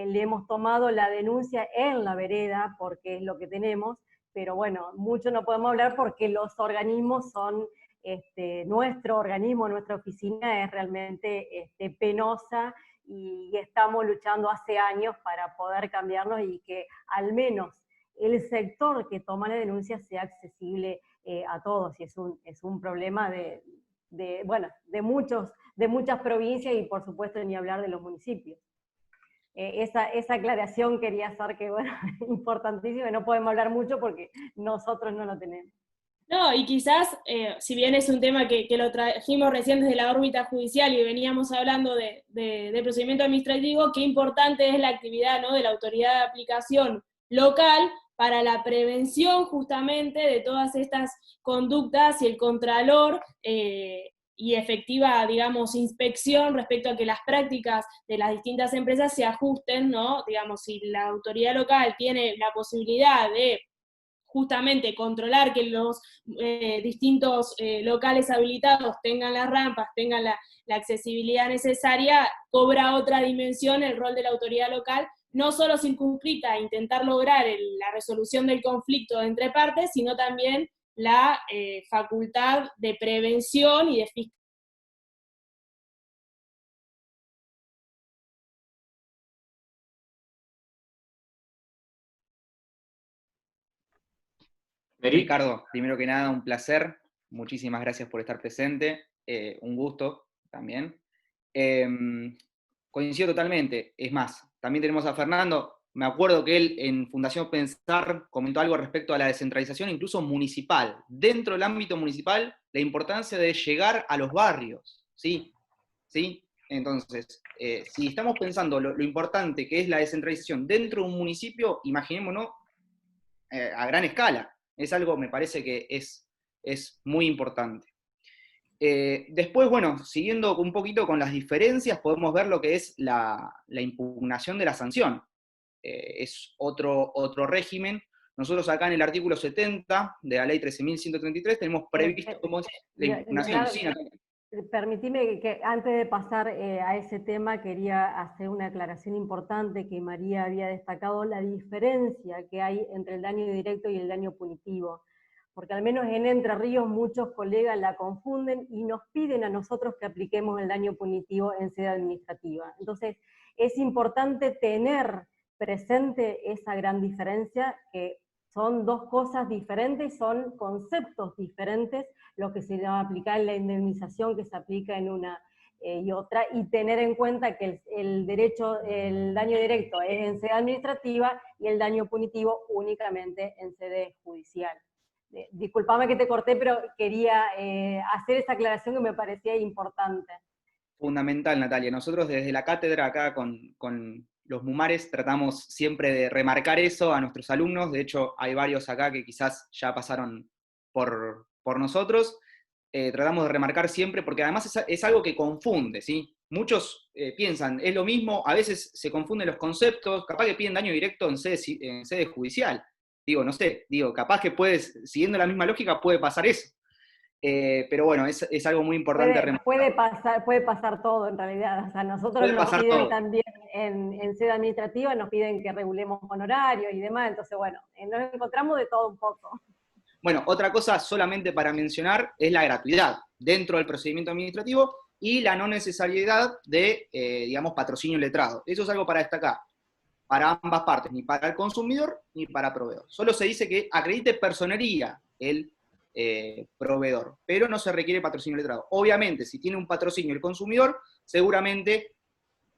le hemos tomado la denuncia en la vereda, porque es lo que tenemos, pero bueno, mucho no podemos hablar porque los organismos son, nuestro organismo, nuestra oficina es realmente penosa, y estamos luchando hace años para poder cambiarnos y que al menos el sector que toma la denuncia sea accesible a todos, y es un problema de muchas provincias, y por supuesto ni hablar de los municipios. Esa aclaración quería hacer, que bueno, importantísima, no podemos hablar mucho porque nosotros no lo tenemos. No, y quizás, si bien es un tema que lo trajimos recién desde la órbita judicial y veníamos hablando de procedimiento administrativo, qué importante es la actividad, ¿no?, de la autoridad de aplicación local para la prevención justamente de todas estas conductas, y el contralor y efectiva, digamos, inspección respecto a que las prácticas de las distintas empresas se ajusten, ¿no? Digamos, si la autoridad local tiene la posibilidad de justamente controlar que los distintos locales habilitados tengan las rampas, tengan la accesibilidad necesaria, cobra otra dimensión el rol de la autoridad local, no solo circunscrita a intentar lograr la resolución del conflicto entre partes, sino también la facultad de prevención y de fiscalización. Ricardo, primero que nada, un placer. Muchísimas gracias por estar presente. Un gusto también. Coincido totalmente. Es más, también tenemos a Fernando. me acuerdo que él en Fundación Pensar comentó algo respecto a la descentralización, incluso municipal. Dentro del ámbito municipal, la importancia de llegar a los barrios, ¿sí? ¿Sí? Entonces, si estamos pensando lo importante que es la descentralización dentro de un municipio, imaginémonos a gran escala. Es algo, me parece que es muy importante. Después, bueno, siguiendo un poquito con las diferencias, podemos ver lo que es la impugnación de la sanción. Es otro régimen. Nosotros acá en el artículo 70 de la ley 13.133 tenemos previsto como la impugnación. Leonardo, Sí, permitime que antes de pasar a ese tema quería hacer una aclaración importante que María había destacado, la diferencia que hay entre el daño directo y el daño punitivo. Porque al menos en Entre Ríos muchos colegas la confunden y nos piden a nosotros que apliquemos el daño punitivo en sede administrativa. Entonces, es importante tener presente esa gran diferencia, que son dos cosas diferentes, son conceptos diferentes, lo que se llama aplicar la indemnización que se aplica en una y otra, y tener en cuenta que el daño directo es en sede administrativa y el daño punitivo únicamente en sede judicial. Disculpame que te corté, pero quería hacer esa aclaración que me parecía importante. Fundamental, Natalia. Nosotros desde la cátedra acá con los Mumares tratamos siempre de remarcar eso a nuestros alumnos. De hecho, hay varios acá que quizás ya pasaron por nosotros. Tratamos de remarcar siempre, porque además es algo que confunde, ¿sí? Muchos piensan, es lo mismo, a veces se confunden los conceptos, capaz que piden daño directo en sede judicial. Digo, no sé, capaz que siguiendo la misma lógica, puede pasar eso. Pero bueno, es algo muy importante. Puede pasar todo en realidad. O sea, nosotros nos piden todo. También en sede administrativa, nos piden que regulemos honorarios y demás, entonces bueno, nos encontramos de todo un poco. Bueno, otra cosa solamente para mencionar es la gratuidad dentro del procedimiento administrativo y la no necesariedad de, digamos, patrocinio letrado. Eso es algo para destacar, para ambas partes, ni para el consumidor ni para el proveedor. Solo se dice que acredite personería el proveedor, pero no se requiere patrocinio letrado. Obviamente, si tiene un patrocinio el consumidor, seguramente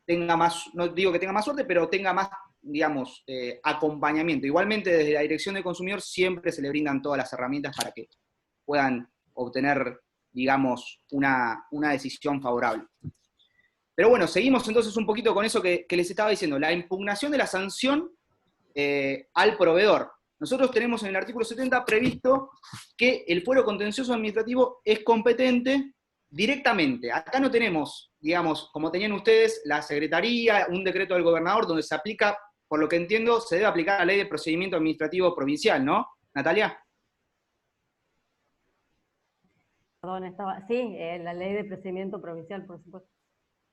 tenga más, no digo que tenga más suerte, pero tenga más, digamos, acompañamiento. Igualmente, desde la Dirección del Consumidor siempre se le brindan todas las herramientas para que puedan obtener, digamos, una decisión favorable. Pero bueno, seguimos entonces un poquito con eso que les estaba diciendo, la impugnación de la sanción al proveedor. Nosotros tenemos en el artículo 70 previsto que el fuero contencioso administrativo es competente directamente. Acá no tenemos, digamos, como tenían ustedes, la secretaría, un decreto del gobernador donde se aplica, por lo que entiendo, se debe aplicar la ley de procedimiento administrativo provincial, ¿no? Natalia. Perdón, sí, la ley de procedimiento provincial, por supuesto.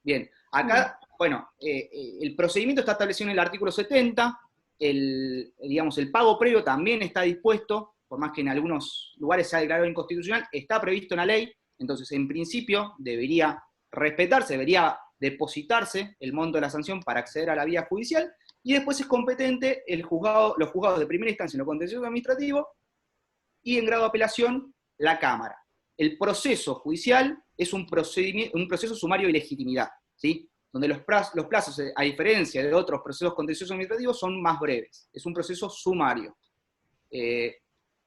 Bien, acá, bueno, el procedimiento está establecido en el artículo 70, digamos, el pago previo también está dispuesto, por más que en algunos lugares se ha declarado inconstitucional, está previsto en la ley, entonces en principio debería respetarse, debería depositarse el monto de la sanción para acceder a la vía judicial, y después es competente los juzgados de primera instancia en lo contencioso administrativo, y en grado de apelación, la Cámara. El proceso judicial es un proceso sumario de legitimidad, ¿sí? Donde los plazos, a diferencia de otros procesos contenciosos administrativos, son más breves. Es un proceso sumario.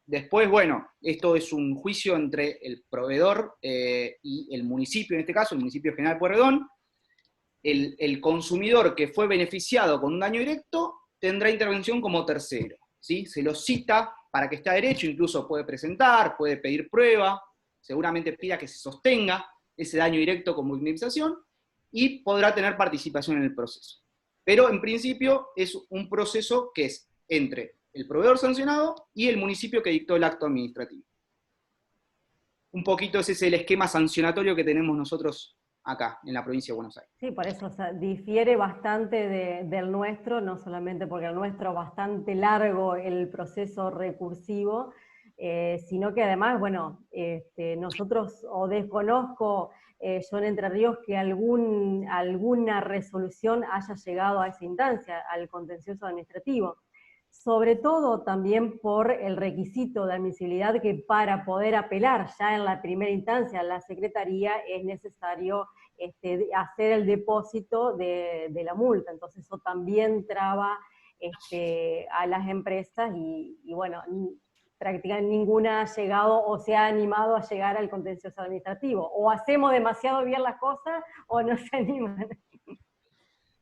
Después, bueno, esto es un juicio entre el proveedor y el municipio, en este caso, el municipio General Pueyrredón. El consumidor que fue beneficiado con un daño directo tendrá intervención como tercero, ¿sí? Se lo cita para que esté a derecho, incluso puede presentar, puede pedir prueba, seguramente pida que se sostenga ese daño directo como indemnización, y podrá tener participación en el proceso. Pero en principio es un proceso que es entre el proveedor sancionado y el municipio que dictó el acto administrativo. Un poquito ese es el esquema sancionatorio que tenemos nosotros acá, en la provincia de Buenos Aires. Sí, por eso, o sea, difiere bastante del nuestro, no solamente porque el nuestro es bastante largo el proceso recursivo, sino que además, bueno, nosotros, o desconozco yo en Entre Ríos, que alguna resolución haya llegado a esa instancia, al contencioso administrativo. Sobre todo también por el requisito de admisibilidad, que para poder apelar ya en la primera instancia a la Secretaría es necesario hacer el depósito de la multa. Entonces eso también traba a las empresas y bueno, prácticamente ninguna ha llegado o se ha animado a llegar al contencioso administrativo. O hacemos demasiado bien las cosas o no se animan.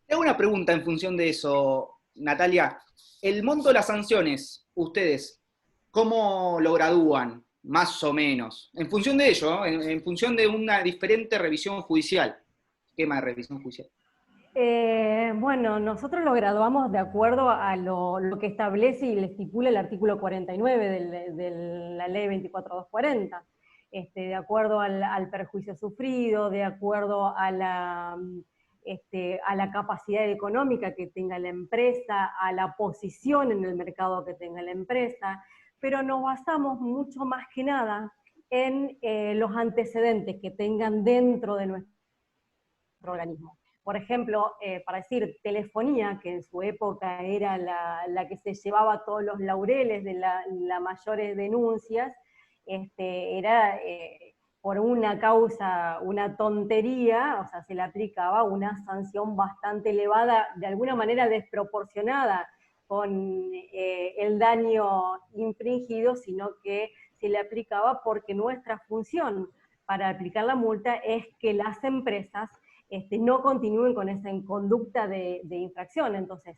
Te hago una pregunta en función de eso, Natalia. El monto de las sanciones, ustedes, ¿cómo lo gradúan? Más o menos. En función de ello, ¿no? En función de una diferente revisión judicial. Esquema de revisión judicial. Bueno, nosotros lo graduamos de acuerdo a lo que establece y le estipula el artículo 49 de la ley 24240, de acuerdo al perjuicio sufrido, de acuerdo a la capacidad económica que tenga la empresa, a la posición en el mercado que tenga la empresa, pero nos basamos mucho más que nada en los antecedentes que tengan dentro de nuestro organismo. Por ejemplo, para decir, Telefonía, que en su época era la que se llevaba todos los laureles de las mayores denuncias, era por una causa, una tontería, o sea, se le aplicaba una sanción bastante elevada, de alguna manera desproporcionada con el daño infringido, sino que se le aplicaba porque nuestra función para aplicar la multa es que las empresas no continúen con esa conducta de infracción. Entonces,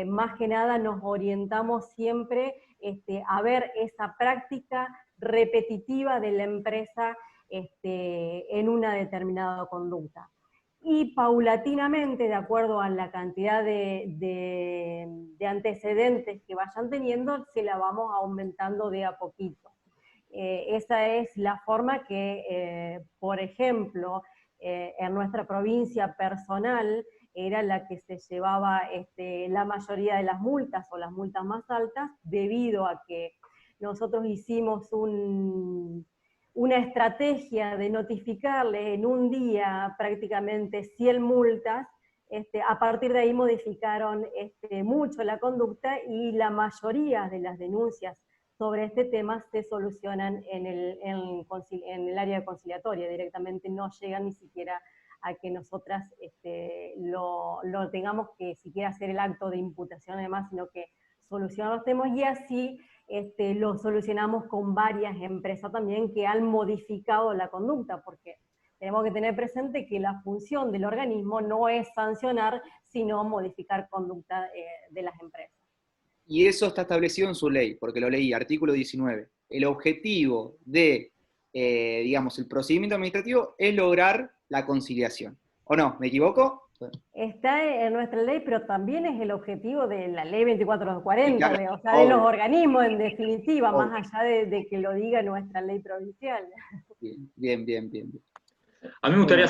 más que nada nos orientamos siempre a ver esa práctica repetitiva de la empresa en una determinada conducta. Y paulatinamente, de acuerdo a la cantidad de antecedentes que vayan teniendo, se la vamos aumentando de a poquito. Esa es la forma que, por ejemplo, en nuestra provincia personal era la que se llevaba la mayoría de las multas o las multas más altas, debido a que nosotros hicimos una estrategia de notificarle en un día prácticamente 100 multas. A partir de ahí modificaron mucho la conducta y la mayoría de las denuncias sobre este tema se solucionan en el área conciliatoria, directamente no llegan ni siquiera a que nosotras lo tengamos que siquiera hacer el acto de imputación además, sino que solucionar los temas, y así lo solucionamos con varias empresas también que han modificado la conducta, porque tenemos que tener presente que la función del organismo no es sancionar, sino modificar conducta de las empresas. Y eso está establecido en su ley, porque lo leí, artículo 19. El objetivo de, digamos, el procedimiento administrativo es lograr la conciliación. ¿O no? ¿Me equivoco? Está en nuestra ley, pero también es el objetivo de la ley 24240, claro, o sea, de los organismos en definitiva, más allá de que lo diga nuestra ley provincial. Bien. A mí me gustaría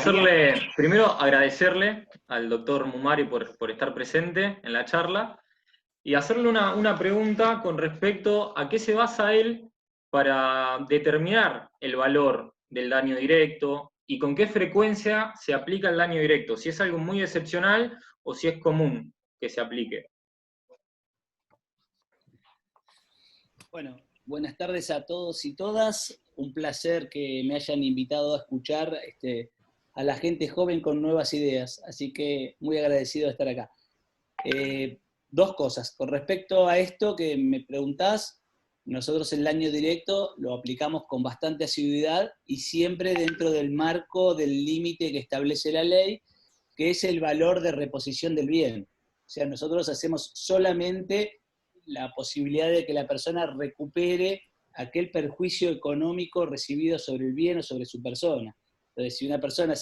primero agradecerle al doctor Mumari por estar presente en la charla, y hacerle una pregunta con respecto a qué se basa él para determinar el valor del daño directo y con qué frecuencia se aplica el daño directo, si es algo muy excepcional o si es común que se aplique. Bueno, buenas tardes a todos y todas. Un placer que me hayan invitado a escuchar a la gente joven con nuevas ideas, así que muy agradecido de estar acá. Dos cosas. Con respecto a esto que me preguntás, nosotros el daño directo lo aplicamos con bastante asiduidad y siempre dentro del marco del límite que establece la ley, que es el valor de reposición del bien. O sea, nosotros hacemos solamente la posibilidad de que la persona recupere aquel perjuicio económico recibido sobre el bien o sobre su persona. Entonces, si una persona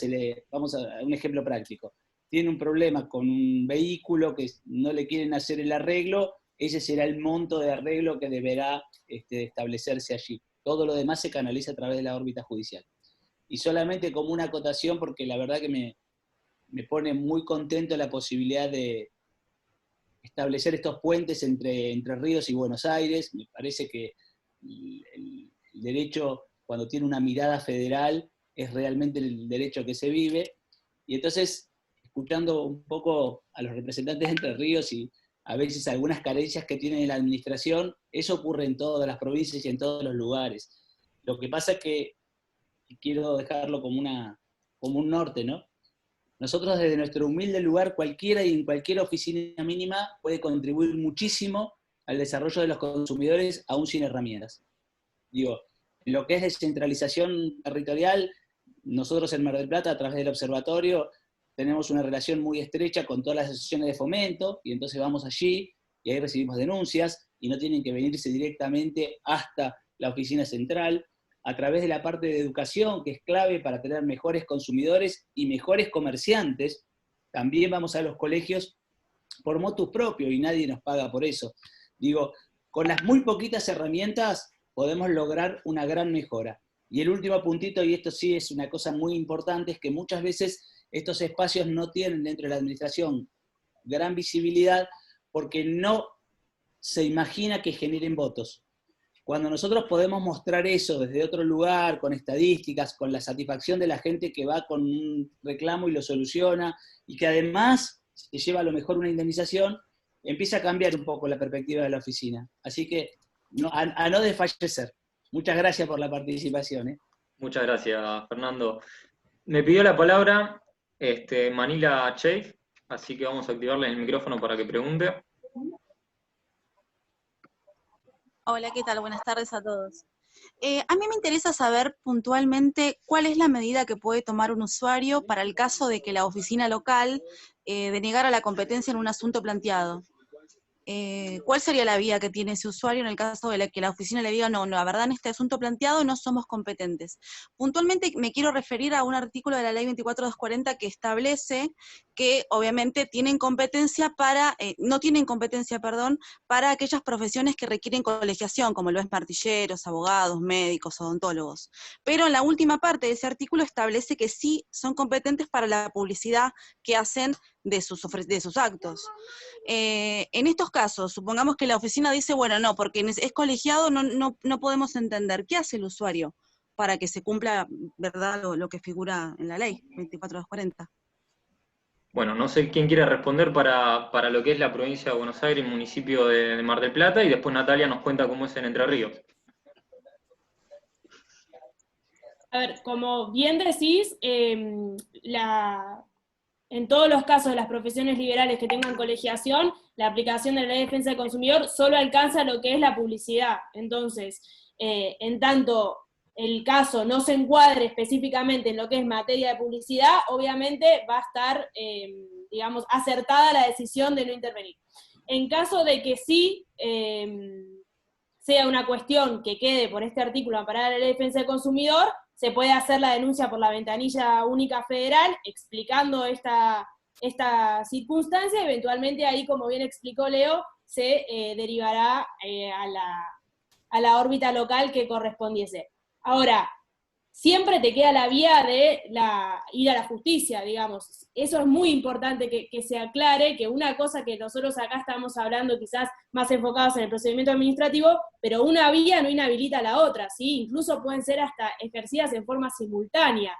vamos a un ejemplo práctico, tiene un problema con un vehículo que no le quieren hacer el arreglo, ese será el monto de arreglo que deberá establecerse allí. Todo lo demás se canaliza a través de la órbita judicial. Y solamente como una acotación, porque la verdad que me pone muy contento la posibilidad de establecer estos puentes entre Ríos y Buenos Aires. Me parece que el derecho, cuando tiene una mirada federal, es realmente el derecho que se vive. Y entonces, escuchando un poco a los representantes de Entre Ríos y a veces algunas carencias que tiene la administración, eso ocurre en todas las provincias y en todos los lugares. Lo que pasa es que, y quiero dejarlo como un norte, ¿no? Nosotros desde nuestro humilde lugar, cualquiera y en cualquier oficina mínima puede contribuir muchísimo al desarrollo de los consumidores, aún sin herramientas. Digo, en lo que es descentralización territorial, nosotros en Mar del Plata, a través del observatorio, tenemos una relación muy estrecha con todas las asociaciones de fomento, y entonces vamos allí, y ahí recibimos denuncias, y no tienen que venirse directamente hasta la oficina central, a través de la parte de educación, que es clave para tener mejores consumidores y mejores comerciantes. También vamos a los colegios por motus propio, y nadie nos paga por eso. Digo, con las muy poquitas herramientas podemos lograr una gran mejora. Y el último puntito, y esto sí es una cosa muy importante, es que muchas veces estos espacios no tienen dentro de la administración gran visibilidad porque no se imagina que generen votos. Cuando nosotros podemos mostrar eso desde otro lugar, con estadísticas, con la satisfacción de la gente que va con un reclamo y lo soluciona, y que además se lleva a lo mejor una indemnización, empieza a cambiar un poco la perspectiva de la oficina. Así que a no desfallecer. Muchas gracias por la participación. Muchas gracias, Fernando. Me pidió la palabra Manila Cheif, así que vamos a activarle el micrófono para que pregunte. Hola, ¿qué tal? Buenas tardes a todos. A mí me interesa saber puntualmente cuál es la medida que puede tomar un usuario para el caso de que la oficina local denegara la competencia en un asunto planteado. ¿Cuál sería la vía que tiene ese usuario en el caso de que la oficina le diga, no, la verdad en este asunto planteado no somos competentes? Puntualmente me quiero referir a un artículo de la ley 24240 que establece que obviamente tienen competencia no tienen competencia, para aquellas profesiones que requieren colegiación, como lo es martilleros, abogados, médicos, odontólogos. Pero en la última parte de ese artículo establece que sí son competentes para la publicidad que hacen de sus actos. En estos casos, supongamos que la oficina dice, bueno, no, porque es colegiado, no podemos entender. ¿Qué hace el usuario para que se cumpla, verdad, lo que figura en la ley 24240? Bueno, no sé quién quiere responder para lo que es la provincia de Buenos Aires, municipio de Mar del Plata, y después Natalia nos cuenta cómo es en Entre Ríos. A ver, como bien decís, en todos los casos de las profesiones liberales que tengan colegiación, la aplicación de la ley de defensa del consumidor solo alcanza lo que es la publicidad. Entonces, en tanto el caso no se encuadre específicamente en lo que es materia de publicidad, obviamente va a estar, digamos, acertada la decisión de no intervenir. En caso de que sí sea una cuestión que quede por este artículo amparada en la ley de defensa del consumidor, se puede hacer la denuncia por la ventanilla única federal, explicando esta circunstancia, eventualmente ahí, como bien explicó Leo, se derivará a la órbita local que correspondiese. Ahora, siempre te queda la vía de ir a la justicia, digamos. Eso es muy importante que se aclare, que una cosa que nosotros acá estamos hablando quizás más enfocados en el procedimiento administrativo, pero una vía no inhabilita a la otra, ¿sí? Incluso pueden ser hasta ejercidas en forma simultánea.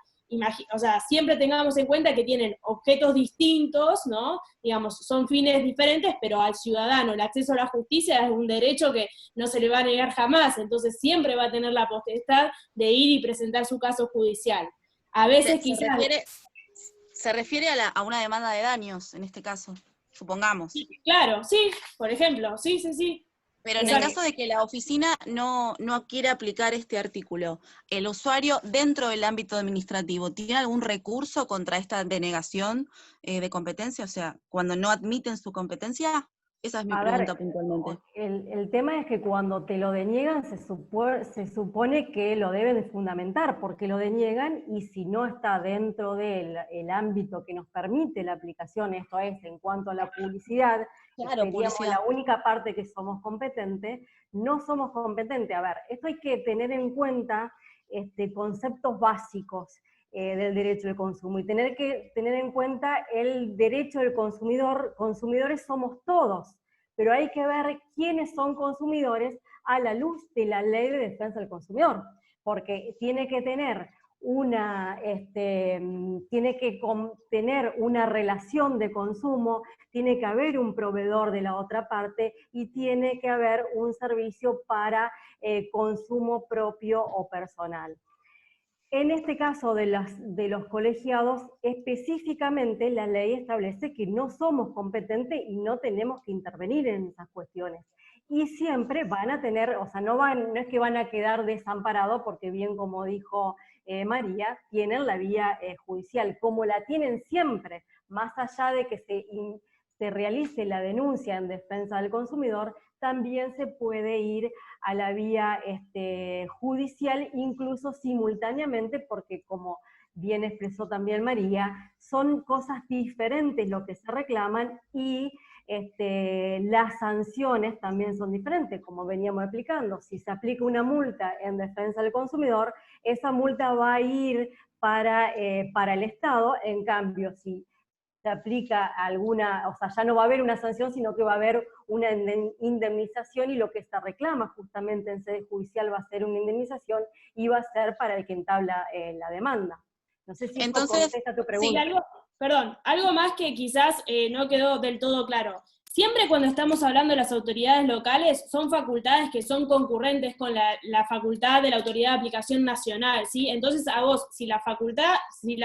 O sea, siempre tengamos en cuenta que tienen objetos distintos, ¿no? Digamos, son fines diferentes, pero al ciudadano el acceso a la justicia es un derecho que no se le va a negar jamás, entonces siempre va a tener la potestad de ir y presentar su caso judicial. A veces quizás... Se refiere a una demanda de daños, en este caso, supongamos. Claro, sí, por ejemplo, sí. Pero en el caso de que la oficina no quiera aplicar este artículo, ¿el usuario dentro del ámbito administrativo tiene algún recurso contra esta denegación de competencia? O sea, cuando no admiten su competencia, esa es mi pregunta puntualmente. El tema es que cuando te lo deniegan se supone que lo deben fundamentar, porque lo deniegan y si no está dentro del ámbito que nos permite la aplicación, esto es, en cuanto a la publicidad, claro, seríamos la única parte que somos competentes, no somos competentes. A ver, esto hay que tener en cuenta conceptos básicos del derecho del consumo y tener que tener en cuenta el derecho del consumidor. Consumidores somos todos, pero hay que ver quiénes son consumidores a la luz de la ley de defensa del consumidor, porque tiene que tener tener una relación de consumo, tiene que haber un proveedor de la otra parte y tiene que haber un servicio para consumo propio o personal. En este caso de los colegiados, específicamente la ley establece que no somos competentes y no tenemos que intervenir en esas cuestiones. Y siempre van a tener, o sea, no es que van a quedar desamparados, porque bien como dijo María, tienen la vía judicial, como la tienen siempre, más allá de que se realice la denuncia en defensa del consumidor, también se puede ir a la vía judicial, incluso simultáneamente, porque como bien expresó también María, son cosas diferentes lo que se reclaman y las sanciones también son diferentes, como veníamos explicando. Si se aplica una multa en defensa del consumidor, esa multa va a ir para el Estado. En cambio, si se aplica alguna, o sea, ya no va a haber una sanción, sino que va a haber una indemnización, y lo que se reclama justamente en sede judicial va a ser una indemnización y va a ser para el que entabla la demanda. No sé si Entonces, esto contesta tu pregunta. Sí, algo más que quizás no quedó del todo claro. Siempre cuando estamos hablando de las autoridades locales, son facultades que son concurrentes con la facultad de la autoridad de aplicación nacional, ¿sí? Entonces a vos, si la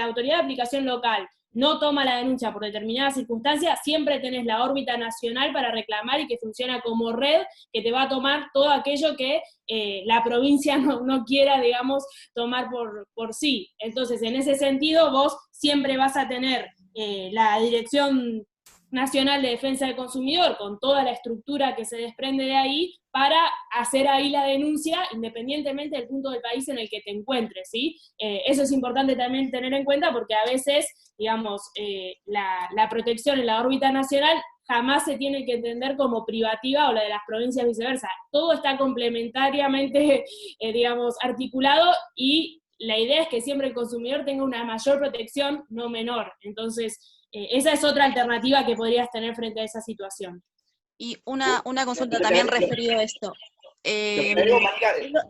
autoridad de aplicación local no toma la denuncia por determinada circunstancia, siempre tenés la órbita nacional para reclamar, y que funciona como red, que te va a tomar todo aquello que la provincia no quiera, digamos, tomar por sí. Entonces, en ese sentido, vos siempre vas a tener la Dirección Nacional de Defensa del Consumidor, con toda la estructura que se desprende de ahí, para hacer ahí la denuncia, independientemente del punto del país en el que te encuentres, ¿sí? Eso es importante también tener en cuenta, porque a veces, digamos, la protección en la órbita nacional jamás se tiene que entender como privativa, o la de las provincias viceversa. Todo está complementariamente, digamos, articulado, y la idea es que siempre el consumidor tenga una mayor protección, no menor. Entonces, esa es otra alternativa que podrías tener frente a esa situación. Y una consulta también referido a esto.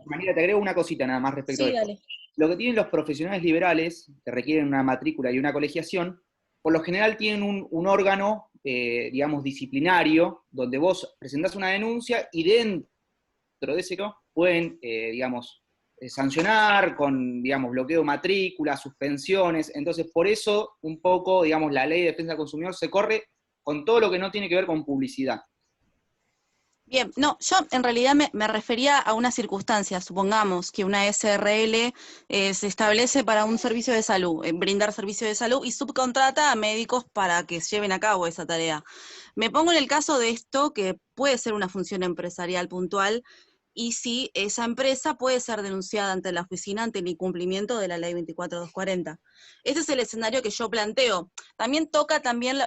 María, te agrego una cosita nada más respecto a esto. Dale. Lo que tienen los profesionales liberales, que requieren una matrícula y una colegiación, por lo general tienen un órgano, digamos, disciplinario, donde vos presentás una denuncia y dentro de ese pueden, digamos, sancionar con, digamos, bloqueo de matrícula, suspensiones. Entonces, por eso, un poco, digamos, la ley de defensa del consumidor se corre con todo lo que no tiene que ver con publicidad. Bien, no, yo en realidad me refería a una circunstancia. Supongamos que una SRL se establece para un servicio de salud, brindar servicio de salud, y subcontrata a médicos para que lleven a cabo esa tarea. Me pongo en el caso de esto, que puede ser una función empresarial puntual, y si esa empresa puede ser denunciada ante la oficina ante el incumplimiento de la ley 24240. Ese es el escenario que yo planteo. También toca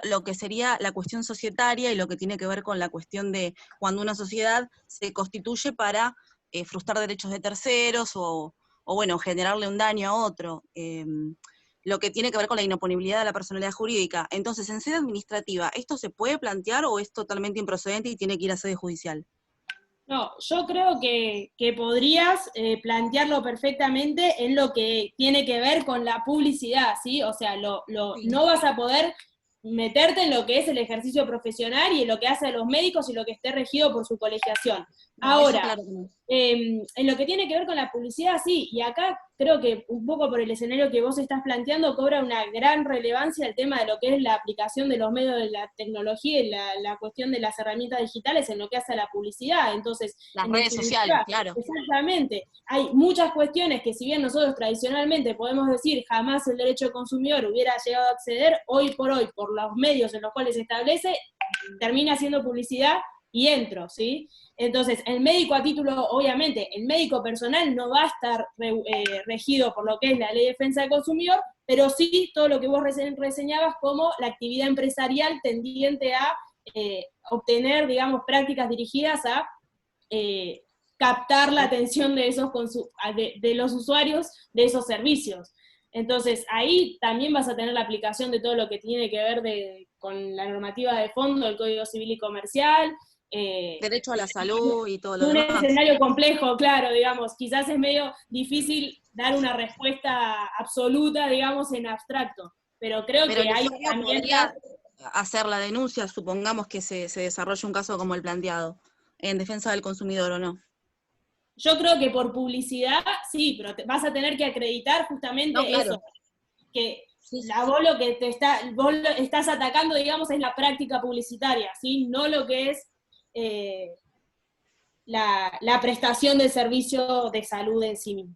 lo que sería la cuestión societaria y lo que tiene que ver con la cuestión de cuando una sociedad se constituye para frustrar derechos de terceros o bueno, generarle un daño a otro. Lo que tiene que ver con la inoponibilidad de la personalidad jurídica. Entonces, en sede administrativa, ¿esto se puede plantear o es totalmente improcedente y tiene que ir a sede judicial? No, yo creo que podrías plantearlo perfectamente en lo que tiene que ver con la publicidad, ¿sí? O sea, no vas a poder meterte en lo que es el ejercicio profesional y en lo que hace a los médicos y lo que esté regido por su colegiación. No, ahora, claro que no. En lo que tiene que ver con la publicidad, sí, y acá creo que un poco por el escenario que vos estás planteando, cobra una gran relevancia el tema de lo que es la aplicación de los medios de la tecnología y la cuestión de las herramientas digitales en lo que hace a la publicidad. Entonces, las redes sociales, claro. Exactamente. Hay muchas cuestiones que, si bien nosotros tradicionalmente podemos decir jamás el derecho del consumidor hubiera llegado a acceder, hoy por los medios en los cuales se establece, termina siendo publicidad y entro, ¿sí? Entonces, el médico a título, obviamente, el médico personal no va a estar regido por lo que es la Ley de Defensa del Consumidor, pero sí todo lo que vos reseñabas como la actividad empresarial tendiente a obtener, digamos, prácticas dirigidas a captar la atención de de los usuarios de esos servicios. Entonces, ahí también vas a tener la aplicación de todo lo que tiene que ver con la normativa de fondo del Código Civil y Comercial. Derecho a la salud y todo lo demás. Un escenario complejo, claro, digamos, quizás es medio difícil dar una respuesta absoluta, digamos, en abstracto, pero creo que hay también hacer la denuncia, supongamos que se desarrolle un caso como el planteado, en defensa del consumidor, ¿o no? Yo creo que por publicidad, sí, pero vas a tener que acreditar justamente No, claro. eso, que Sí, sí, vos lo que vos lo estás atacando, digamos, es la práctica publicitaria, ¿sí? No lo que es la prestación del servicio de salud en sí mismo.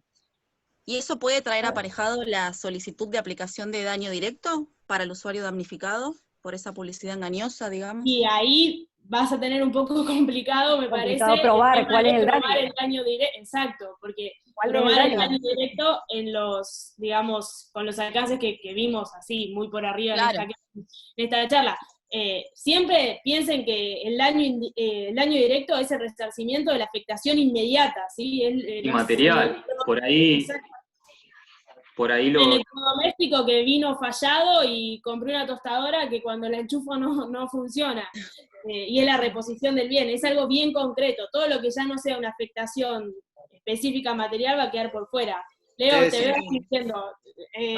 ¿Y eso puede traer aparejado la solicitud de aplicación de daño directo para el usuario damnificado por esa publicidad engañosa, digamos? Y ahí vas a tener un poco complicado, me Complicado parece, probar el tema cuál de es el probar daño. el daño directo, exacto, porque ¿Cuál es el probar el daño? daño directo en los, digamos, con los alcances que vimos así, muy por arriba Claro. en esta charla. Siempre piensen que el daño directo es el resarcimiento de la afectación inmediata, ¿sí? Inmaterial. Por ahí El lo... electrodoméstico que vino fallado y compré una tostadora que cuando la enchufo no funciona. Y es la reposición del bien, es algo bien concreto. Todo lo que ya no sea una afectación específica material va a quedar por fuera. Leo, te veo diciendo, sé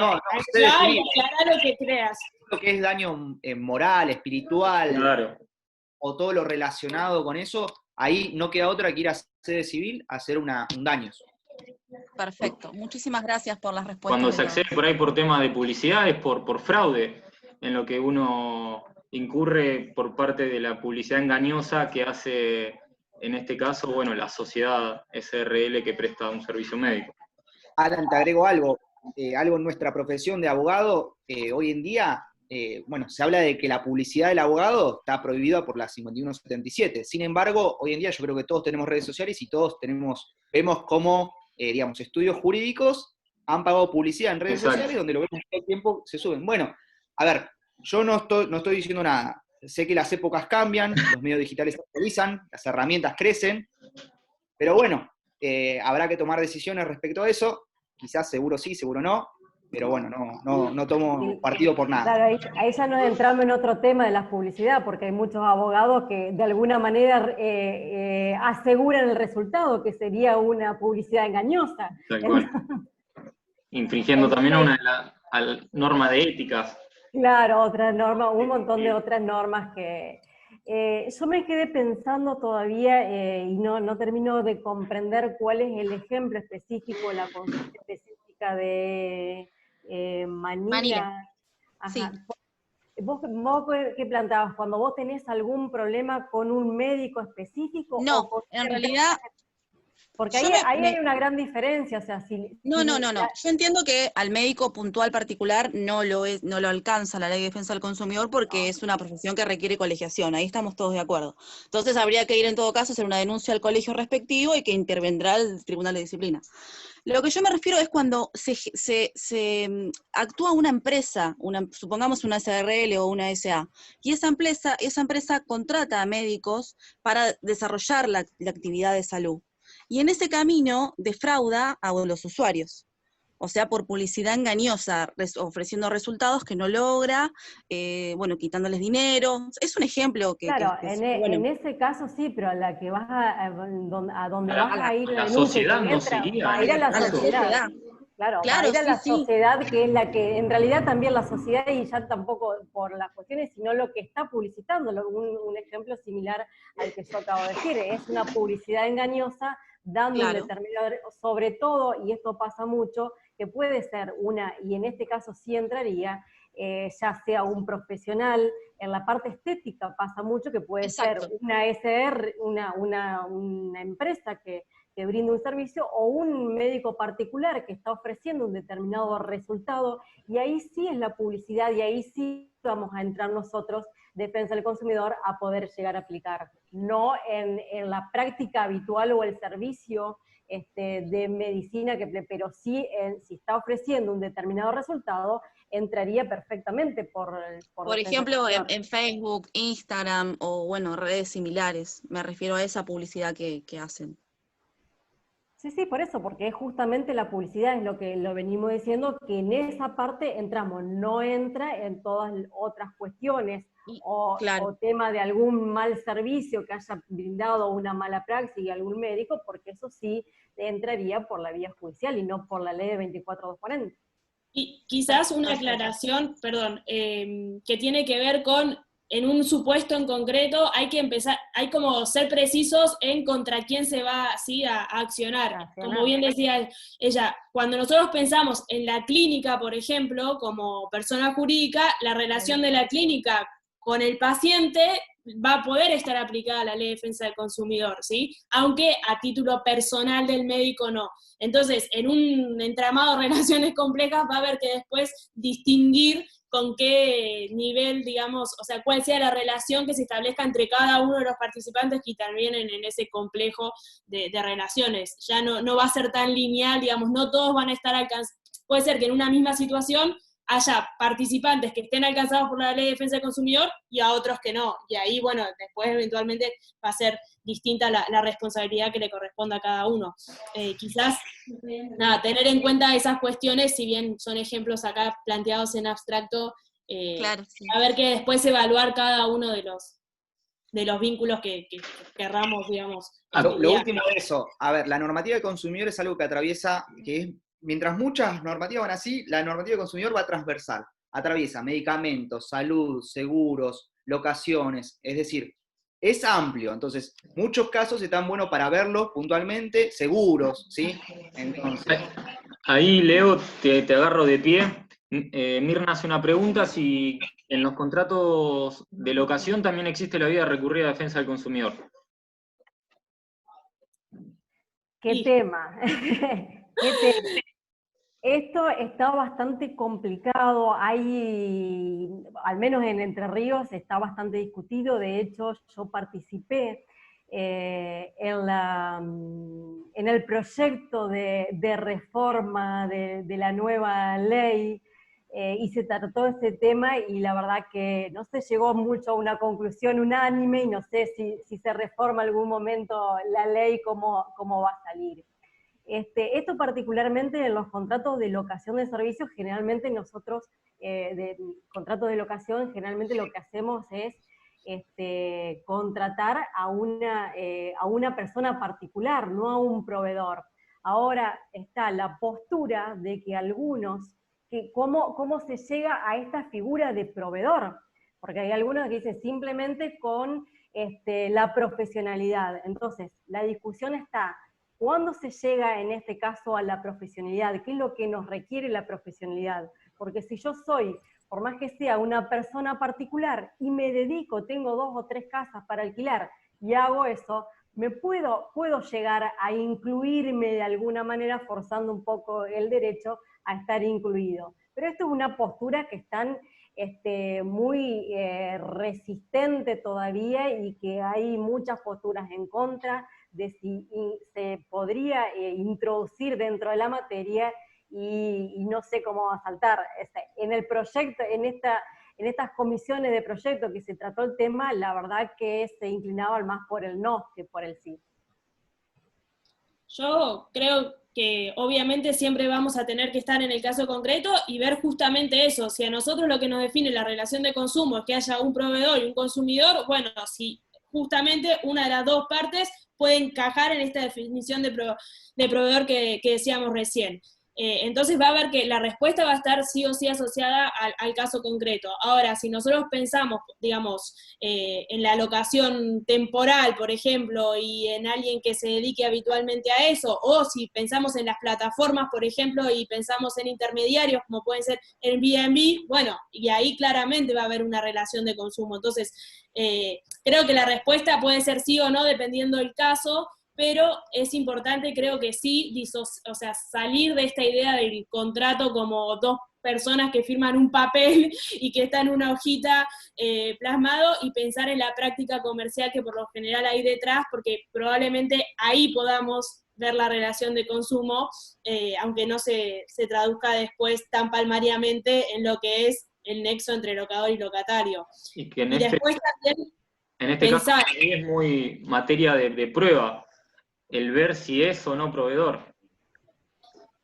ya y definir aclará lo que creas. lo que es daño moral, espiritual, Claro. o todo lo relacionado con eso, ahí no queda otra que ir a sede civil a hacer un daño. Perfecto. Muchísimas gracias por las respuestas. Cuando de se todos. accede por ahí por tema de publicidad es por fraude, en lo que uno incurre por parte de la publicidad engañosa que hace, en este caso, bueno, la sociedad SRL que presta un servicio médico. Alan, te agrego algo. Algo en nuestra profesión de abogado, hoy en día, bueno, se habla de que la publicidad del abogado está prohibida por la 5177. Sin embargo, hoy en día yo creo que todos tenemos redes sociales y todos vemos cómo, digamos, estudios jurídicos han pagado publicidad en redes Exacto. sociales donde lo vemos todo el tiempo, se suben. Bueno, a ver, yo no estoy diciendo nada. Sé que las épocas cambian, los medios digitales se actualizan, las herramientas crecen, pero bueno, habrá que tomar decisiones respecto a eso. Quizás seguro sí, seguro no, pero bueno, no tomo partido por nada. Claro, ahí ya nos entramos en otro tema de la publicidad, porque hay muchos abogados que de alguna manera aseguran el resultado, que sería una publicidad engañosa. Tal cual. Infringiendo también a una de las normas de éticas. Claro, otras normas, un montón de otras normas que... yo me quedé pensando todavía y no termino de comprender cuál es el ejemplo específico, la consulta específica de Manila. Ajá. Sí. ¿Vos qué planteabas? ¿Cuando vos tenés algún problema con un médico específico? No, o con en una realidad... Porque ahí hay una gran diferencia, o sea, No. Yo entiendo que al médico puntual particular no lo alcanza la Ley de Defensa del Consumidor porque es una profesión que requiere colegiación, ahí estamos todos de acuerdo. Entonces habría que ir en todo caso a hacer una denuncia al colegio respectivo y que intervendrá el Tribunal de Disciplina. Lo que yo me refiero es cuando se actúa una empresa, supongamos una SRL o una SA, y esa empresa contrata a médicos para desarrollar la actividad de salud. Y en ese camino defrauda a los usuarios, o sea, por publicidad engañosa, ofreciendo resultados que no logra, quitándoles dinero. Es un ejemplo que... Claro, bueno. en ese caso sí, pero a la que vas a donde vas a ir la la denuncia, sociedad que no entra, sería, va a ir a la sociedad. Claro, va a ir a la sociedad, que es la que, en realidad también la sociedad, y ya tampoco por las cuestiones, sino lo que está publicitando, un ejemplo similar al que yo acabo de decir, es una publicidad engañosa, dando un determinado, sobre todo, y esto pasa mucho, que puede ser y en este caso sí entraría, ya sea un profesional, en la parte estética pasa mucho, que puede ser una SR, una empresa que brinda un servicio, o un médico particular que está ofreciendo un determinado resultado, y ahí sí es la publicidad, y ahí sí vamos a entrar nosotros, Defensa del Consumidor, a poder llegar a aplicar. No en la práctica habitual o el servicio de medicina, pero sí si está ofreciendo un determinado resultado, entraría perfectamente por ejemplo, en Facebook, Instagram o redes similares. Me refiero a esa publicidad que hacen. Sí, por eso, porque es justamente la publicidad, es lo que lo venimos diciendo, que en esa parte entramos, no entra en todas otras cuestiones, o tema de algún mal servicio que haya brindado una mala praxis y algún médico, porque eso sí entraría por la vía judicial y no por la ley de 24240. Y quizás una aclaración, perdón, que tiene que ver con en un supuesto en concreto hay que empezar, hay como ser precisos en contra quién se va, ¿sí?, a accionar. Como bien decía ella, cuando nosotros pensamos en la clínica, por ejemplo, como persona jurídica, la relación de la clínica con el paciente va a poder estar aplicada a la Ley de Defensa del Consumidor, ¿sí? Aunque a título personal del médico no. Entonces, en un entramado de relaciones complejas va a haber que después distinguir con qué nivel, digamos, o sea, cuál sea la relación que se establezca entre cada uno de los participantes que intervienen en ese complejo de relaciones. Ya no va a ser tan lineal, digamos, no todos van a estar alcanzados. Puede ser que en una misma situación haya participantes que estén alcanzados por la Ley de Defensa del Consumidor y a otros que no. Y ahí, bueno, después eventualmente va a ser distinta la responsabilidad que le corresponda a cada uno. Quizás, nada, tener en cuenta esas cuestiones, si bien son ejemplos acá planteados en abstracto, Claro, sí. a ver que después evaluar cada uno de los vínculos que querramos, digamos. Lo último de eso, a ver, la normativa de consumidor es algo que atraviesa, que es, mientras muchas normativas van así, la normativa de consumidor va transversal, atraviesa medicamentos, salud, seguros, locaciones, es decir, es amplio, entonces muchos casos están buenos para verlos puntualmente, seguros, ¿sí? Entonces, ahí, Leo, te agarro de pie. Mirna hace una pregunta, si en los contratos de locación también existe la vía recurrida de defensa del consumidor. ¿Qué tema? ¿Qué tema? Esto está bastante complicado, hay, al menos en Entre Ríos, está bastante discutido. De hecho, yo participé en el proyecto de reforma de la nueva ley, y se trató este tema, y la verdad que no se llegó mucho a una conclusión unánime, y no sé si se reforma en algún momento la ley, cómo va a salir. Esto particularmente en los contratos de locación de servicios, generalmente nosotros, contratos de locación, generalmente lo que hacemos es contratar a una persona particular, no a un proveedor. Ahora está la postura de que algunos, ¿cómo se llega a esta figura de proveedor? Porque hay algunos que dicen simplemente con la profesionalidad. Entonces, la discusión está: ¿cuándo se llega en este caso a la profesionalidad? ¿Qué es lo que nos requiere la profesionalidad? Porque si yo soy, por más que sea una persona particular y me dedico, tengo 2 o 3 casas para alquilar y hago eso, puedo llegar a incluirme de alguna manera, forzando un poco el derecho a estar incluido. Pero esto es una postura que están muy resistente todavía, y que hay muchas posturas en contra de si se podría introducir dentro de la materia, y no sé cómo va a saltar. En el proyecto, en estas comisiones de proyecto que se trató el tema, la verdad que se inclinaban más por el no que por el sí. Yo creo que obviamente siempre vamos a tener que estar en el caso concreto y ver justamente eso. Si a nosotros lo que nos define la relación de consumo es que haya un proveedor y un consumidor, bueno, si justamente una de las dos partes puede encajar en esta definición de proveedor que decíamos recién. Entonces va a haber que la respuesta va a estar sí o sí asociada al caso concreto. Ahora, si nosotros pensamos, digamos, en la locación temporal, por ejemplo, y en alguien que se dedique habitualmente a eso, o si pensamos en las plataformas, por ejemplo, y pensamos en intermediarios, como pueden ser Airbnb, bueno, y ahí claramente va a haber una relación de consumo. Entonces, creo que la respuesta puede ser sí o no, dependiendo del caso, pero es importante, creo que sí, salir de esta idea del contrato como dos personas que firman un papel y que está en una hojita plasmado, y pensar en la práctica comercial que por lo general hay detrás, porque probablemente ahí podamos ver la relación de consumo, aunque no se traduzca después tan palmariamente en lo que es el nexo entre locador y locatario. Y que después también en este caso es muy materia de prueba, el ver si es o no proveedor.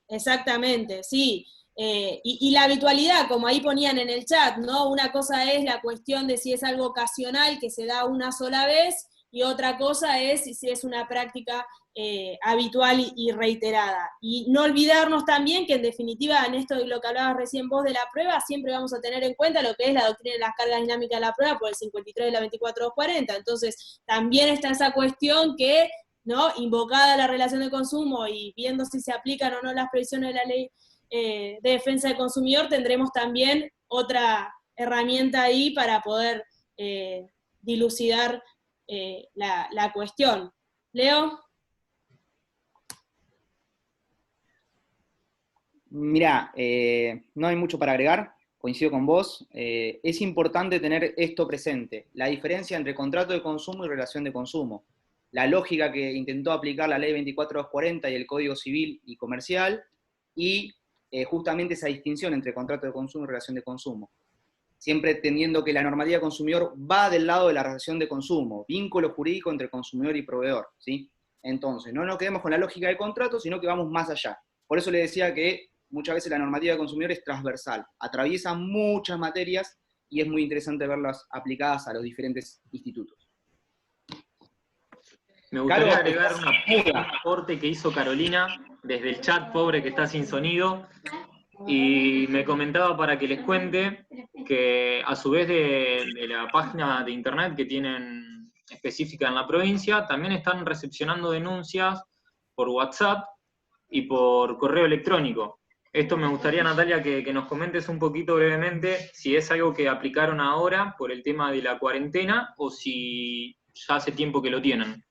Exactamente, sí. Y la habitualidad, como ahí ponían en el chat, ¿no? Una cosa es la cuestión de si es algo ocasional que se da una sola vez, y otra cosa es si es una práctica habitual y reiterada. Y no olvidarnos también que en definitiva, en esto de lo que hablabas recién vos de la prueba, siempre vamos a tener en cuenta lo que es la doctrina de las cargas dinámicas de la prueba por el 53 de la 2440. Entonces, también está esa cuestión que, ¿no?, invocada la relación de consumo y viendo si se aplican o no las previsiones de la ley de defensa del consumidor, tendremos también otra herramienta ahí para poder dilucidar la cuestión. Leo. Mirá, no hay mucho para agregar, coincido con vos. Es importante tener esto presente, la diferencia entre contrato de consumo y relación de consumo. La lógica que intentó aplicar la ley 24240 y el Código Civil y Comercial, y justamente esa distinción entre contrato de consumo y relación de consumo. Siempre entendiendo que la normativa consumidor va del lado de la relación de consumo, vínculo jurídico entre consumidor y proveedor, ¿sí? Entonces, no nos quedemos con la lógica del contrato, sino que vamos más allá. Por eso le decía que muchas veces la normativa de consumidor es transversal, atraviesa muchas materias y es muy interesante verlas aplicadas a los diferentes institutos. Me gustaría agregar un aporte que hizo Carolina desde el chat, pobre que está sin sonido, y me comentaba para que les cuente que a su vez de la página de internet que tienen específica en la provincia, también están recepcionando denuncias por WhatsApp y por correo electrónico. Esto me gustaría, Natalia, que nos comentes un poquito brevemente si es algo que aplicaron ahora por el tema de la cuarentena o si ya hace tiempo que lo tienen.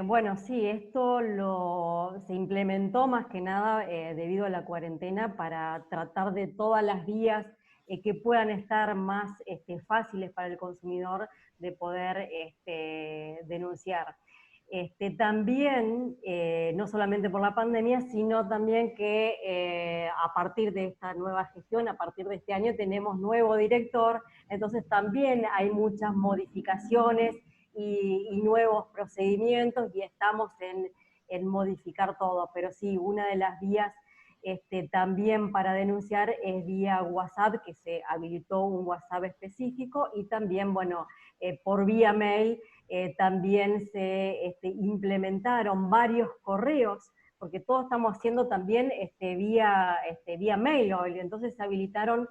Bueno, sí, esto se implementó más que nada debido a la cuarentena para tratar de todas las vías que puedan estar más fáciles para el consumidor de poder denunciar. También, no solamente por la pandemia, sino también que a partir de esta nueva gestión, a partir de este año tenemos nuevo director, entonces también hay muchas modificaciones y nuevos procedimientos y estamos en modificar todo, pero sí, una de las vías también para denunciar es vía WhatsApp, que se habilitó un WhatsApp específico, y también, bueno, por vía mail también se implementaron varios correos, porque todo estamos haciendo también vía mail hoy, entonces se habilitaron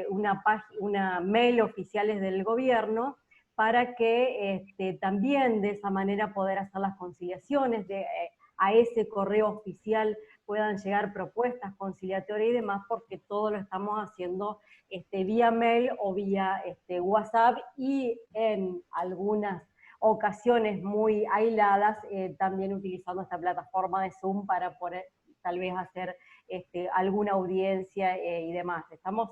una mail oficiales del gobierno, para que también de esa manera poder hacer las conciliaciones, a ese correo oficial puedan llegar propuestas conciliatorias y demás, porque todo lo estamos haciendo vía mail o vía WhatsApp, y en algunas ocasiones muy aisladas también utilizando esta plataforma de Zoom para poder tal vez hacer alguna audiencia y demás. Estamos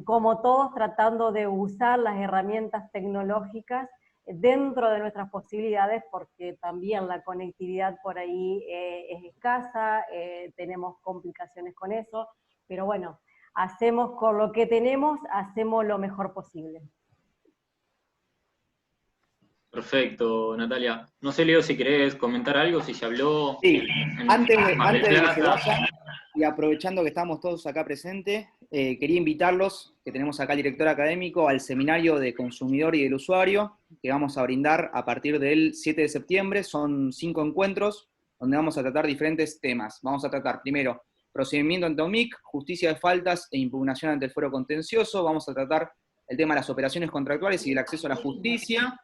como todos, tratando de usar las herramientas tecnológicas dentro de nuestras posibilidades, porque también la conectividad por ahí es escasa, tenemos complicaciones con eso, pero bueno, hacemos con lo que tenemos, hacemos lo mejor posible. Perfecto, Natalia. No sé, Leo, si querés comentar algo, si se habló. Sí, antes de que se vayan, y aprovechando que estamos todos acá presentes, quería invitarlos, que tenemos acá al director académico, al seminario de consumidor y del usuario, que vamos a brindar a partir del 7 de septiembre. Son 5 encuentros, donde vamos a tratar diferentes temas. Vamos a tratar, primero, procedimiento ante OMIC, justicia de faltas e impugnación ante el fuero contencioso. Vamos a tratar el tema de las operaciones contractuales y el acceso a la justicia.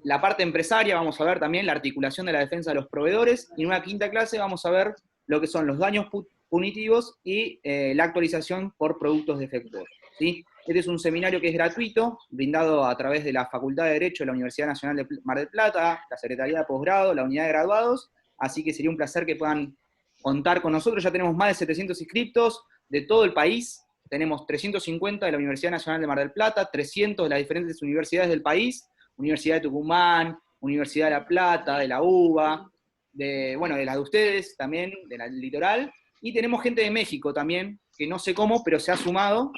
La parte empresaria, vamos a ver también la articulación de la defensa de los proveedores, y en una quinta clase vamos a ver lo que son los daños punitivos y la actualización por productos defectuosos, ¿sí? Este es un seminario que es gratuito, brindado a través de la Facultad de Derecho de la Universidad Nacional de Mar del Plata, la Secretaría de Posgrado, la Unidad de Graduados, así que sería un placer que puedan contar con nosotros. Ya tenemos más de 700 inscriptos de todo el país, tenemos 350 de la Universidad Nacional de Mar del Plata, 300 de las diferentes universidades del país, Universidad de Tucumán, Universidad de La Plata, de la UBA, de las de ustedes también, del litoral, y tenemos gente de México también, que no sé cómo, pero se ha sumado,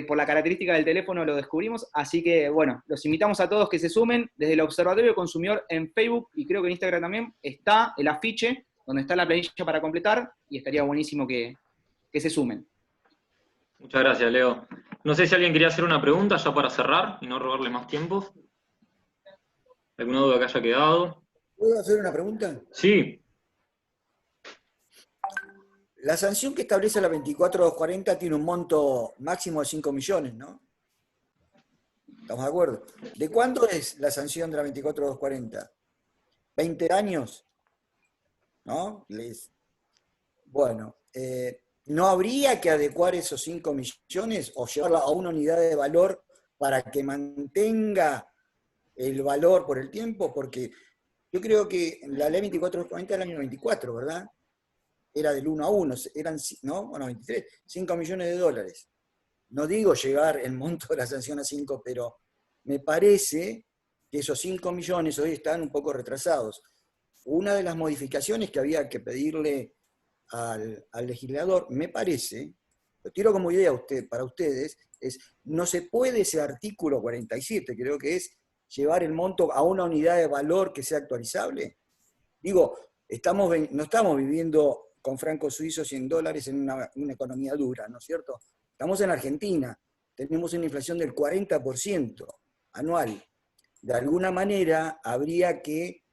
por la característica del teléfono lo descubrimos, así que bueno, los invitamos a todos que se sumen. Desde el Observatorio del Consumidor en Facebook, y creo que en Instagram también, está el afiche, donde está la planilla para completar, y estaría buenísimo que se sumen. Muchas gracias, Leo. No sé si alguien quería hacer una pregunta ya para cerrar y no robarle más tiempo. ¿Alguna duda que haya quedado? ¿Puedo hacer una pregunta? Sí, La sanción que establece la 24240 tiene un monto máximo de 5 millones, ¿no? ¿Estamos de acuerdo? ¿De cuándo es la sanción de la 24240? ¿20 años? ¿No? Bueno, ¿no habría que adecuar esos 5 millones o llevarla a una unidad de valor para que mantenga el valor por el tiempo? Porque yo creo que la ley 2440 del año 94, ¿verdad? Era del 1 a 1, eran, ¿no? Bueno, 23, 5 millones de dólares. No digo llegar el monto de la sanción a 5, pero me parece que esos 5 millones hoy están un poco retrasados. Una de las modificaciones que había que pedirle al legislador, me parece, lo tiro como idea para ustedes, es, no se puede ese artículo 47, creo que es llevar el monto a una unidad de valor que sea actualizable. Digo, no estamos viviendo con francos suizos y en dólares en una economía dura, ¿no es cierto? Estamos en Argentina, tenemos una inflación del 40% anual. De alguna manera habría que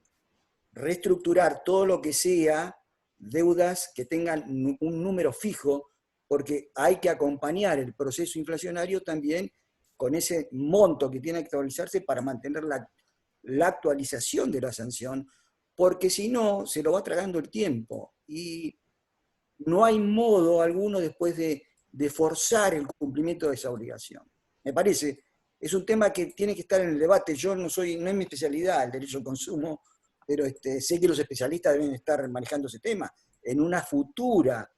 reestructurar todo lo que sea deudas que tengan un número fijo, porque hay que acompañar el proceso inflacionario también con ese monto que tiene que actualizarse para mantener la actualización de la sanción, porque si no, se lo va tragando el tiempo. Y no hay modo alguno después de forzar el cumplimiento de esa obligación. Me parece, es un tema que tiene que estar en el debate. Yo no es mi especialidad el derecho al consumo, pero sé que los especialistas deben estar manejando ese tema. En una futura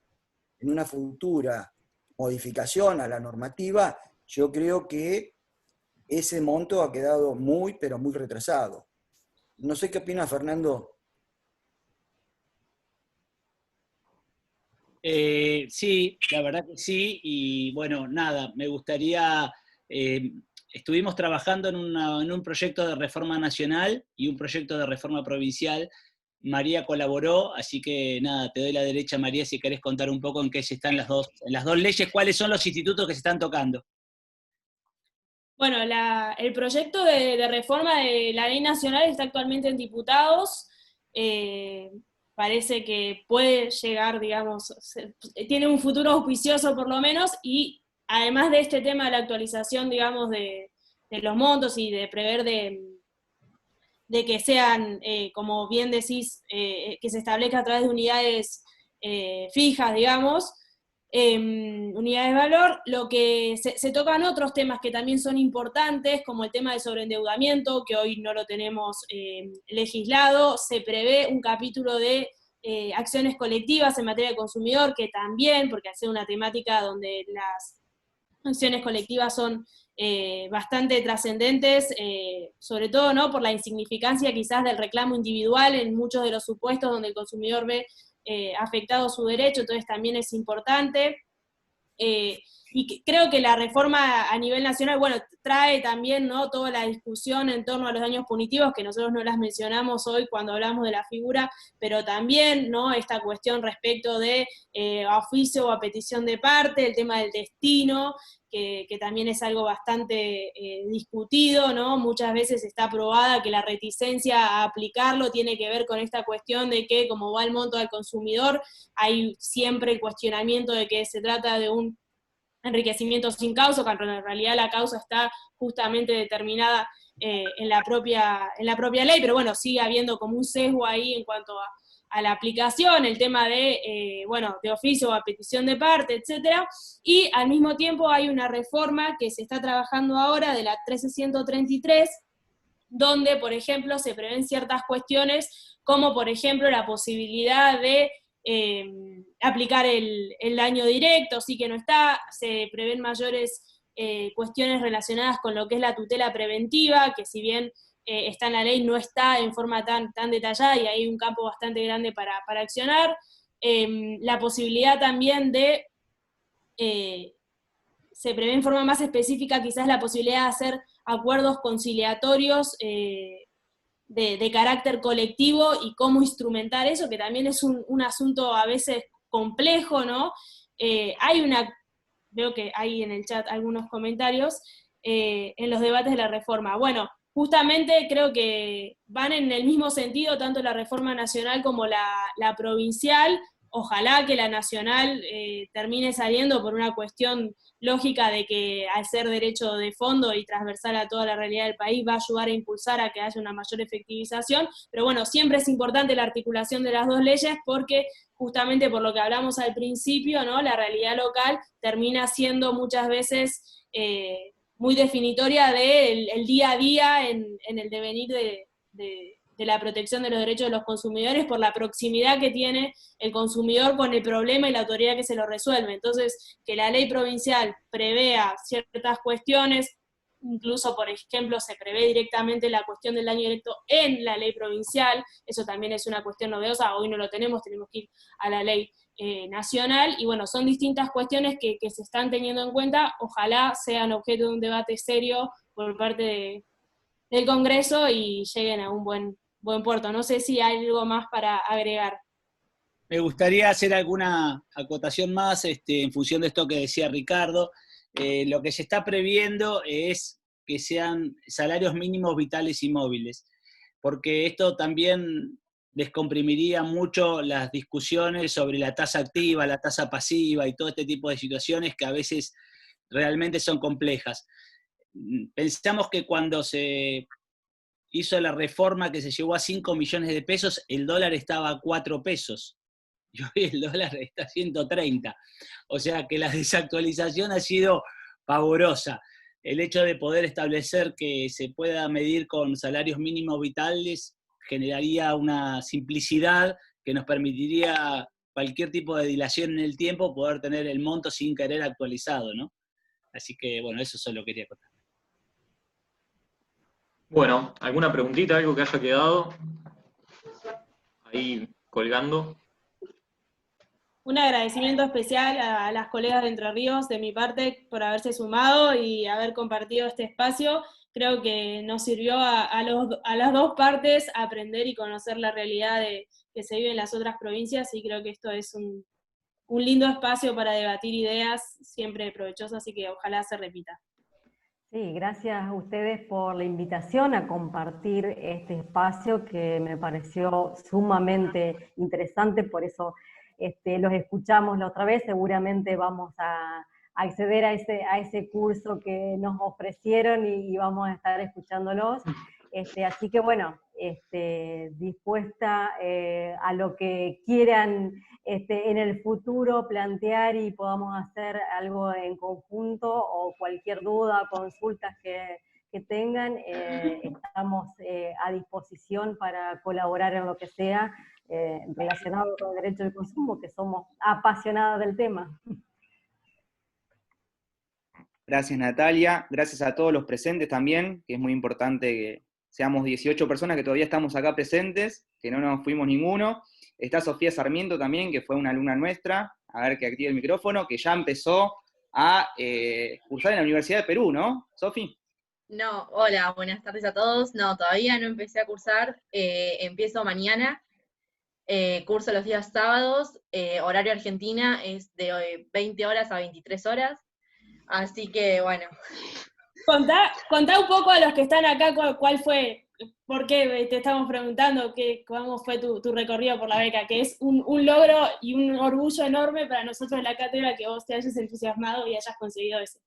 modificación a la normativa, yo creo que ese monto ha quedado muy, pero muy retrasado. No sé qué opina Fernando. Sí, la verdad que sí, y bueno, nada, me gustaría, estuvimos trabajando en un proyecto de reforma nacional y un proyecto de reforma provincial. María colaboró, así que nada, te doy la derecha, María, si querés contar un poco en qué están en las dos leyes, cuáles son los institutos que se están tocando. Bueno, el proyecto de reforma de la ley nacional está actualmente en diputados. Parece que puede llegar, digamos, tiene un futuro auspicioso por lo menos, y además de este tema de la actualización, digamos, de los montos y de prever de que sean, como bien decís, que se establezca a través de unidades fijas, digamos, unidades de valor, lo que se tocan otros temas que también son importantes, como el tema del sobreendeudamiento, que hoy no lo tenemos legislado. Se prevé un capítulo de acciones colectivas en materia de consumidor, que también, porque hace una temática donde las acciones colectivas son bastante trascendentes, sobre todo, ¿no?, por la insignificancia quizás del reclamo individual en muchos de los supuestos donde el consumidor ve afectado su derecho, entonces también es importante. Y creo que la reforma a nivel nacional, bueno, trae también, ¿no?, toda la discusión en torno a los daños punitivos, que nosotros no las mencionamos hoy cuando hablamos de la figura, pero también, ¿no?, esta cuestión respecto de a oficio o a petición de parte, el tema del destino, que también es algo bastante discutido, ¿no? Muchas veces está probada que la reticencia a aplicarlo tiene que ver con esta cuestión de que, como va el monto del consumidor, hay siempre el cuestionamiento de que se trata de un enriquecimiento sin causa, cuando en realidad la causa está justamente determinada en la propia ley, pero bueno, sigue habiendo como un sesgo ahí en cuanto a la aplicación, el tema de, bueno, de oficio o a petición de parte, etcétera, y al mismo tiempo hay una reforma que se está trabajando ahora de la 13133, donde, por ejemplo, se prevén ciertas cuestiones, como por ejemplo la posibilidad de aplicar el daño directo, sí que no está, se prevén mayores cuestiones relacionadas con lo que es la tutela preventiva, que si bien está en la ley, no está en forma tan detallada, y hay un campo bastante grande para accionar. La posibilidad también de, se prevé en forma más específica quizás la posibilidad de hacer acuerdos conciliatorios de carácter colectivo y cómo instrumentar eso, que también es un asunto a veces complejo, ¿no? Veo que hay en el chat algunos comentarios en los debates de la reforma. Bueno, justamente creo que van en el mismo sentido, tanto la reforma nacional como la provincial. Ojalá que la nacional termine saliendo por una cuestión lógica de que al ser derecho de fondo y transversal a toda la realidad del país va a ayudar a impulsar a que haya una mayor efectivización, pero bueno, siempre es importante la articulación de las dos leyes porque justamente por lo que hablamos al principio, ¿no? La realidad local termina siendo muchas veces muy definitoria del día a día en el devenir de la protección de los derechos de los consumidores por la proximidad que tiene el consumidor con el problema y la autoridad que se lo resuelve. Entonces, que la ley provincial prevea ciertas cuestiones, incluso, por ejemplo, se prevé directamente la cuestión del daño directo en la ley provincial, eso también es una cuestión novedosa, hoy no lo tenemos que ir a la ley nacional, y bueno, son distintas cuestiones que se están teniendo en cuenta, ojalá sean objeto de un debate serio por parte del Congreso y lleguen a un buen puerto. No sé si hay algo más para agregar. Me gustaría hacer alguna acotación más en función de esto que decía Ricardo. Lo que se está previendo es que sean salarios mínimos vitales y móviles, porque esto también descomprimiría mucho las discusiones sobre la tasa activa, la tasa pasiva y todo este tipo de situaciones que a veces realmente son complejas. Pensamos que cuando se hizo la reforma que se llevó a 5 millones de pesos, el dólar estaba a 4 pesos. Y hoy el dólar está a 130. O sea que la desactualización ha sido pavorosa. El hecho de poder establecer que se pueda medir con salarios mínimos vitales generaría una simplicidad que nos permitiría cualquier tipo de dilación en el tiempo, poder tener el monto sin querer actualizado, ¿no? Así que, bueno, eso solo quería contar. Bueno, ¿alguna preguntita, algo que haya quedado ahí colgando? Un agradecimiento especial a las colegas de Entre Ríos, de mi parte, por haberse sumado y haber compartido este espacio. Creo que nos sirvió a las dos partes aprender y conocer la realidad que se vive en las otras provincias, y creo que esto es un lindo espacio para debatir ideas, siempre provechoso, así que ojalá se repita. Sí, gracias a ustedes por la invitación a compartir este espacio que me pareció sumamente interesante, por eso los escuchamos la otra vez, seguramente vamos a acceder a ese curso que nos ofrecieron y vamos a estar escuchándolos. Así que bueno, dispuesta a lo que quieran en el futuro plantear y podamos hacer algo en conjunto, o cualquier duda, consultas que tengan, estamos a disposición para colaborar en lo que sea relacionado con el derecho del consumo, que somos apasionadas del tema. Gracias, Natalia. Gracias a todos los presentes también, que es muy importante que seamos 18 personas que todavía estamos acá presentes, que no nos fuimos ninguno. Está Sofía Sarmiento también, que fue una alumna nuestra, a ver que active el micrófono, que ya empezó a cursar en la Universidad de Perú, ¿no, Sofi? No, hola, buenas tardes a todos. No, todavía no empecé a cursar, empiezo mañana, curso los días sábados, horario Argentina es de 20 horas a 23 horas, así que bueno. Contá un poco a los que están acá cuál fue, por qué te estamos preguntando, cómo fue tu recorrido por la beca, que es un logro y un orgullo enorme para nosotros en la cátedra que vos te hayas entusiasmado y hayas conseguido eso.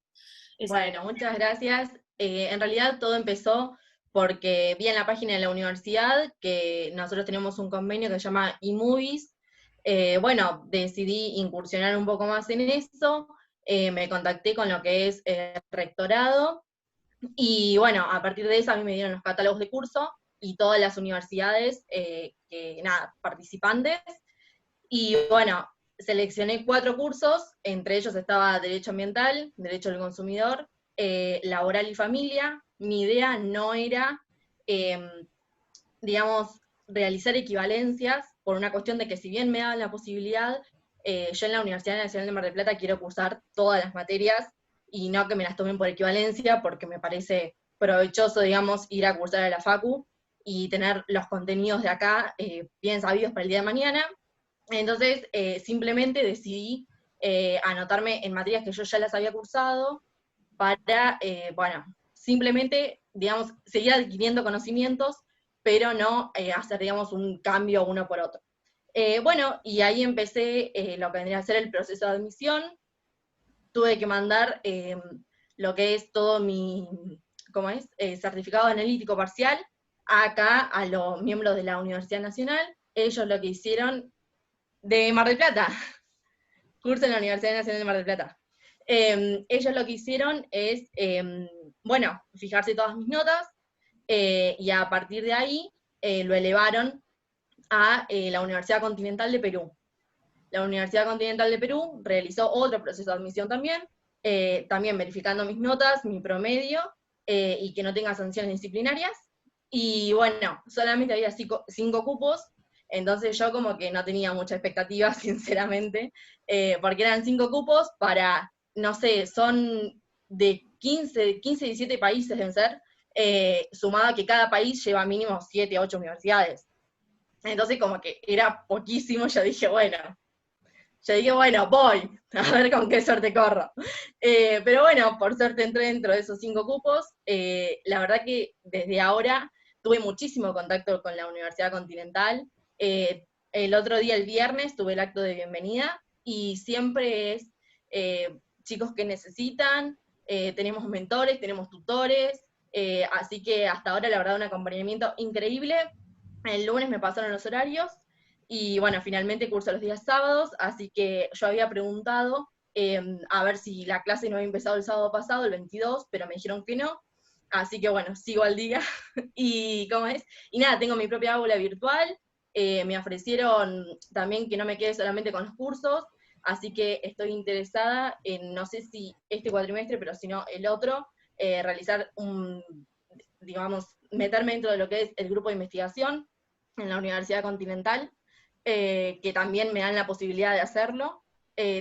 Bueno, muchas gracias. En realidad todo empezó porque vi en la página de la universidad que nosotros tenemos un convenio que se llama eMovies. Bueno, decidí incursionar un poco más en eso, me contacté con lo que es el rectorado, y bueno, a partir de eso a mí me dieron los catálogos de curso y todas las universidades participantes, y bueno, seleccioné 4 cursos, entre ellos estaba Derecho Ambiental, Derecho del Consumidor, Laboral y Familia. Mi idea no era, digamos, realizar equivalencias, por una cuestión de que si bien me daban la posibilidad, yo en la Universidad Nacional de Mar del Plata quiero cursar todas las materias, y no que me las tomen por equivalencia, porque me parece provechoso, digamos, ir a cursar a la Facu y tener los contenidos de acá bien sabidos para el día de mañana. Entonces, simplemente decidí anotarme en materias que yo ya las había cursado para, bueno, simplemente, digamos, seguir adquiriendo conocimientos, pero no hacer, digamos, un cambio uno por otro. Bueno, y ahí empecé lo que vendría a ser el proceso de admisión. Tuve que mandar lo que es todo mi, ¿cómo es? Certificado analítico parcial acá a los miembros de la Universidad Nacional. Ellos lo que hicieron, de Mar del Plata, curso en la Universidad Nacional de Mar del Plata. Ellos lo que hicieron es, bueno, fijarse todas mis notas, y a partir de ahí lo elevaron a la Universidad Continental de Perú. La Universidad Continental de Perú realizó otro proceso de admisión también, también verificando mis notas, mi promedio, y que no tenga sanciones disciplinarias. Y bueno, solamente había 5 cupos, entonces yo como que no tenía mucha expectativa, sinceramente, porque eran 5 cupos para, no sé, son de 15, 17 países deben ser, sumado a que cada país lleva mínimo 7, 8 universidades. Entonces como que era poquísimo, yo dije, bueno, voy, a ver con qué suerte corro. Pero bueno, por suerte entré dentro de esos 5 cupos. La verdad que desde ahora tuve muchísimo contacto con la Universidad Continental. El otro día, el viernes, tuve el acto de bienvenida, y siempre es chicos que necesitan, tenemos mentores, tenemos tutores, así que hasta ahora la verdad un acompañamiento increíble. El lunes me pasaron los horarios, y bueno, finalmente curso los días sábados, así que yo había preguntado a ver si la clase no había empezado el sábado pasado, el 22, pero me dijeron que no, así que bueno, sigo al día. Y ¿cómo es? Y nada, tengo mi propia aula virtual, me ofrecieron también que no me quede solamente con los cursos, así que estoy interesada en, no sé si este cuatrimestre, pero si no el otro, realizar digamos, meterme dentro de lo que es el grupo de investigación en la Universidad Continental, que también me dan la posibilidad de hacerlo.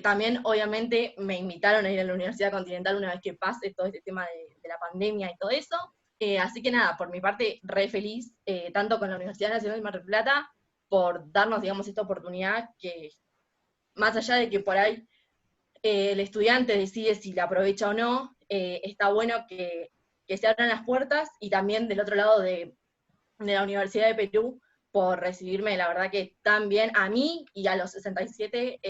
También, obviamente, me invitaron a ir a la Universidad Continental una vez que pase todo este tema de la pandemia y todo eso. Así que nada, por mi parte, re feliz, tanto con la Universidad Nacional de Mar del Plata, por darnos, digamos, esta oportunidad que, más allá de que por ahí el estudiante decide si la aprovecha o no, está bueno que se abran las puertas, y también del otro lado de la Universidad de Perú, por recibirme, la verdad que tan bien a mí y a los 67,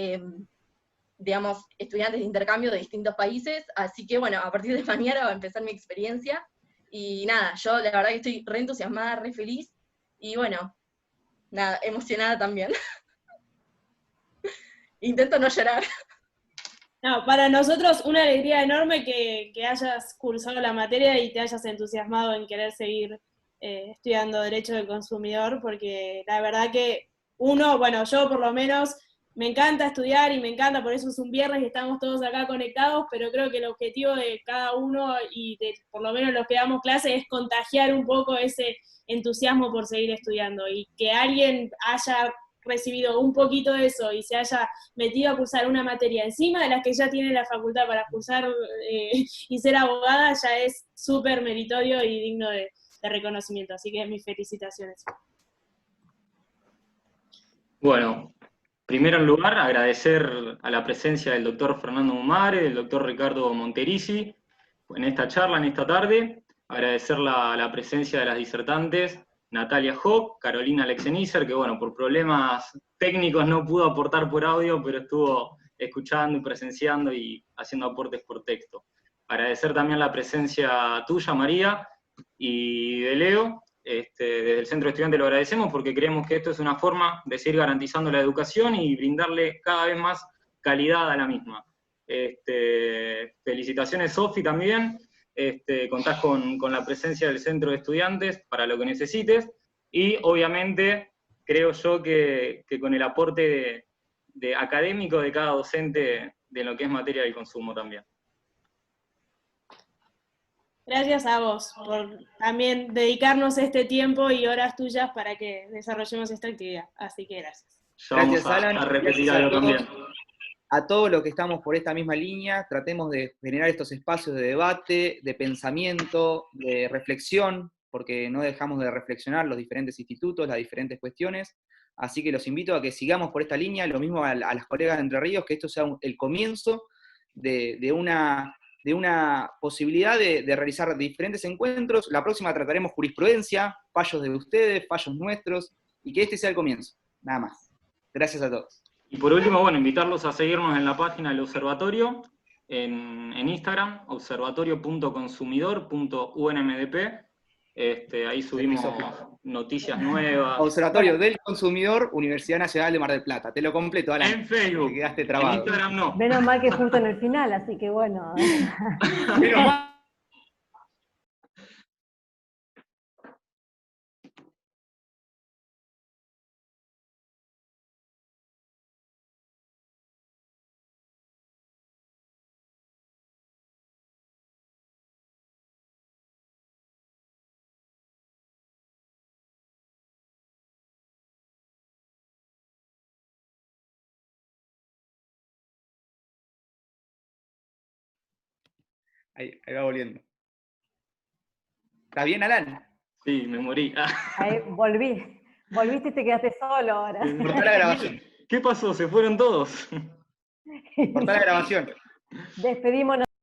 digamos, estudiantes de intercambio de distintos países. Así que bueno, a partir de mañana va a empezar mi experiencia, y nada, yo la verdad que estoy re entusiasmada, re feliz, y bueno, nada, emocionada también. Intento no llorar. No, para nosotros una alegría enorme que hayas cursado la materia y te hayas entusiasmado en querer seguir estudiando Derecho del Consumidor, porque la verdad que bueno, yo por lo menos me encanta estudiar y me encanta, por eso es un viernes y estamos todos acá conectados, pero creo que el objetivo de cada uno y de por lo menos los que damos clase es contagiar un poco ese entusiasmo por seguir estudiando, y que alguien haya recibido un poquito de eso y se haya metido a cursar una materia encima de las que ya tiene la facultad para cursar y ser abogada, ya es súper meritorio y digno de reconocimiento, así que mis felicitaciones. Bueno, primero en lugar, agradecer a la presencia del doctor Fernando Mumare, del doctor Ricardo Monterisi, en esta charla, en esta tarde, agradecer la presencia de las disertantes, Natalia Hock, Carolina Lexenizer, que bueno, por problemas técnicos no pudo aportar por audio, pero estuvo escuchando y presenciando y haciendo aportes por texto. Agradecer también la presencia tuya, María, y de Leo. Desde el Centro de Estudiantes lo agradecemos porque creemos que esto es una forma de seguir garantizando la educación y brindarle cada vez más calidad a la misma. Felicitaciones, Sofi, también. Contás con la presencia del Centro de Estudiantes para lo que necesites, y obviamente creo yo que con el aporte de académico de cada docente de lo que es materia del consumo también. Gracias a vos por también dedicarnos este tiempo y horas tuyas para que desarrollemos esta actividad, así que gracias. Ya vamos Gracias, Alan. a repetir Gracias algo también. A todos los que estamos por esta misma línea, tratemos de generar estos espacios de debate, de pensamiento, de reflexión, porque no dejamos de reflexionar los diferentes institutos, las diferentes cuestiones, así que los invito a que sigamos por esta línea, lo mismo a las colegas de Entre Ríos, que esto sea el comienzo de una de una posibilidad de realizar diferentes encuentros. La próxima trataremos jurisprudencia, fallos de ustedes, fallos nuestros, y que este sea el comienzo, nada más. Gracias a todos. Y por último, bueno, invitarlos a seguirnos en la página del observatorio, en Instagram, observatorio.consumidor.unmdp. Ahí subimos noticias nuevas. Observatorio del Consumidor, Universidad Nacional de Mar del Plata. Te lo completo, Alan. En Facebook. Te quedaste trabado. En Instagram no. Menos mal que justo en el final, así que bueno. Menos mal. Ahí va volviendo. ¿Está bien, Alan? Sí, me morí. Ahí volviste y te quedaste solo ahora. Cortá la grabación. ¿Qué pasó? ¿Se fueron todos? Cortá la grabación. Despedímonos.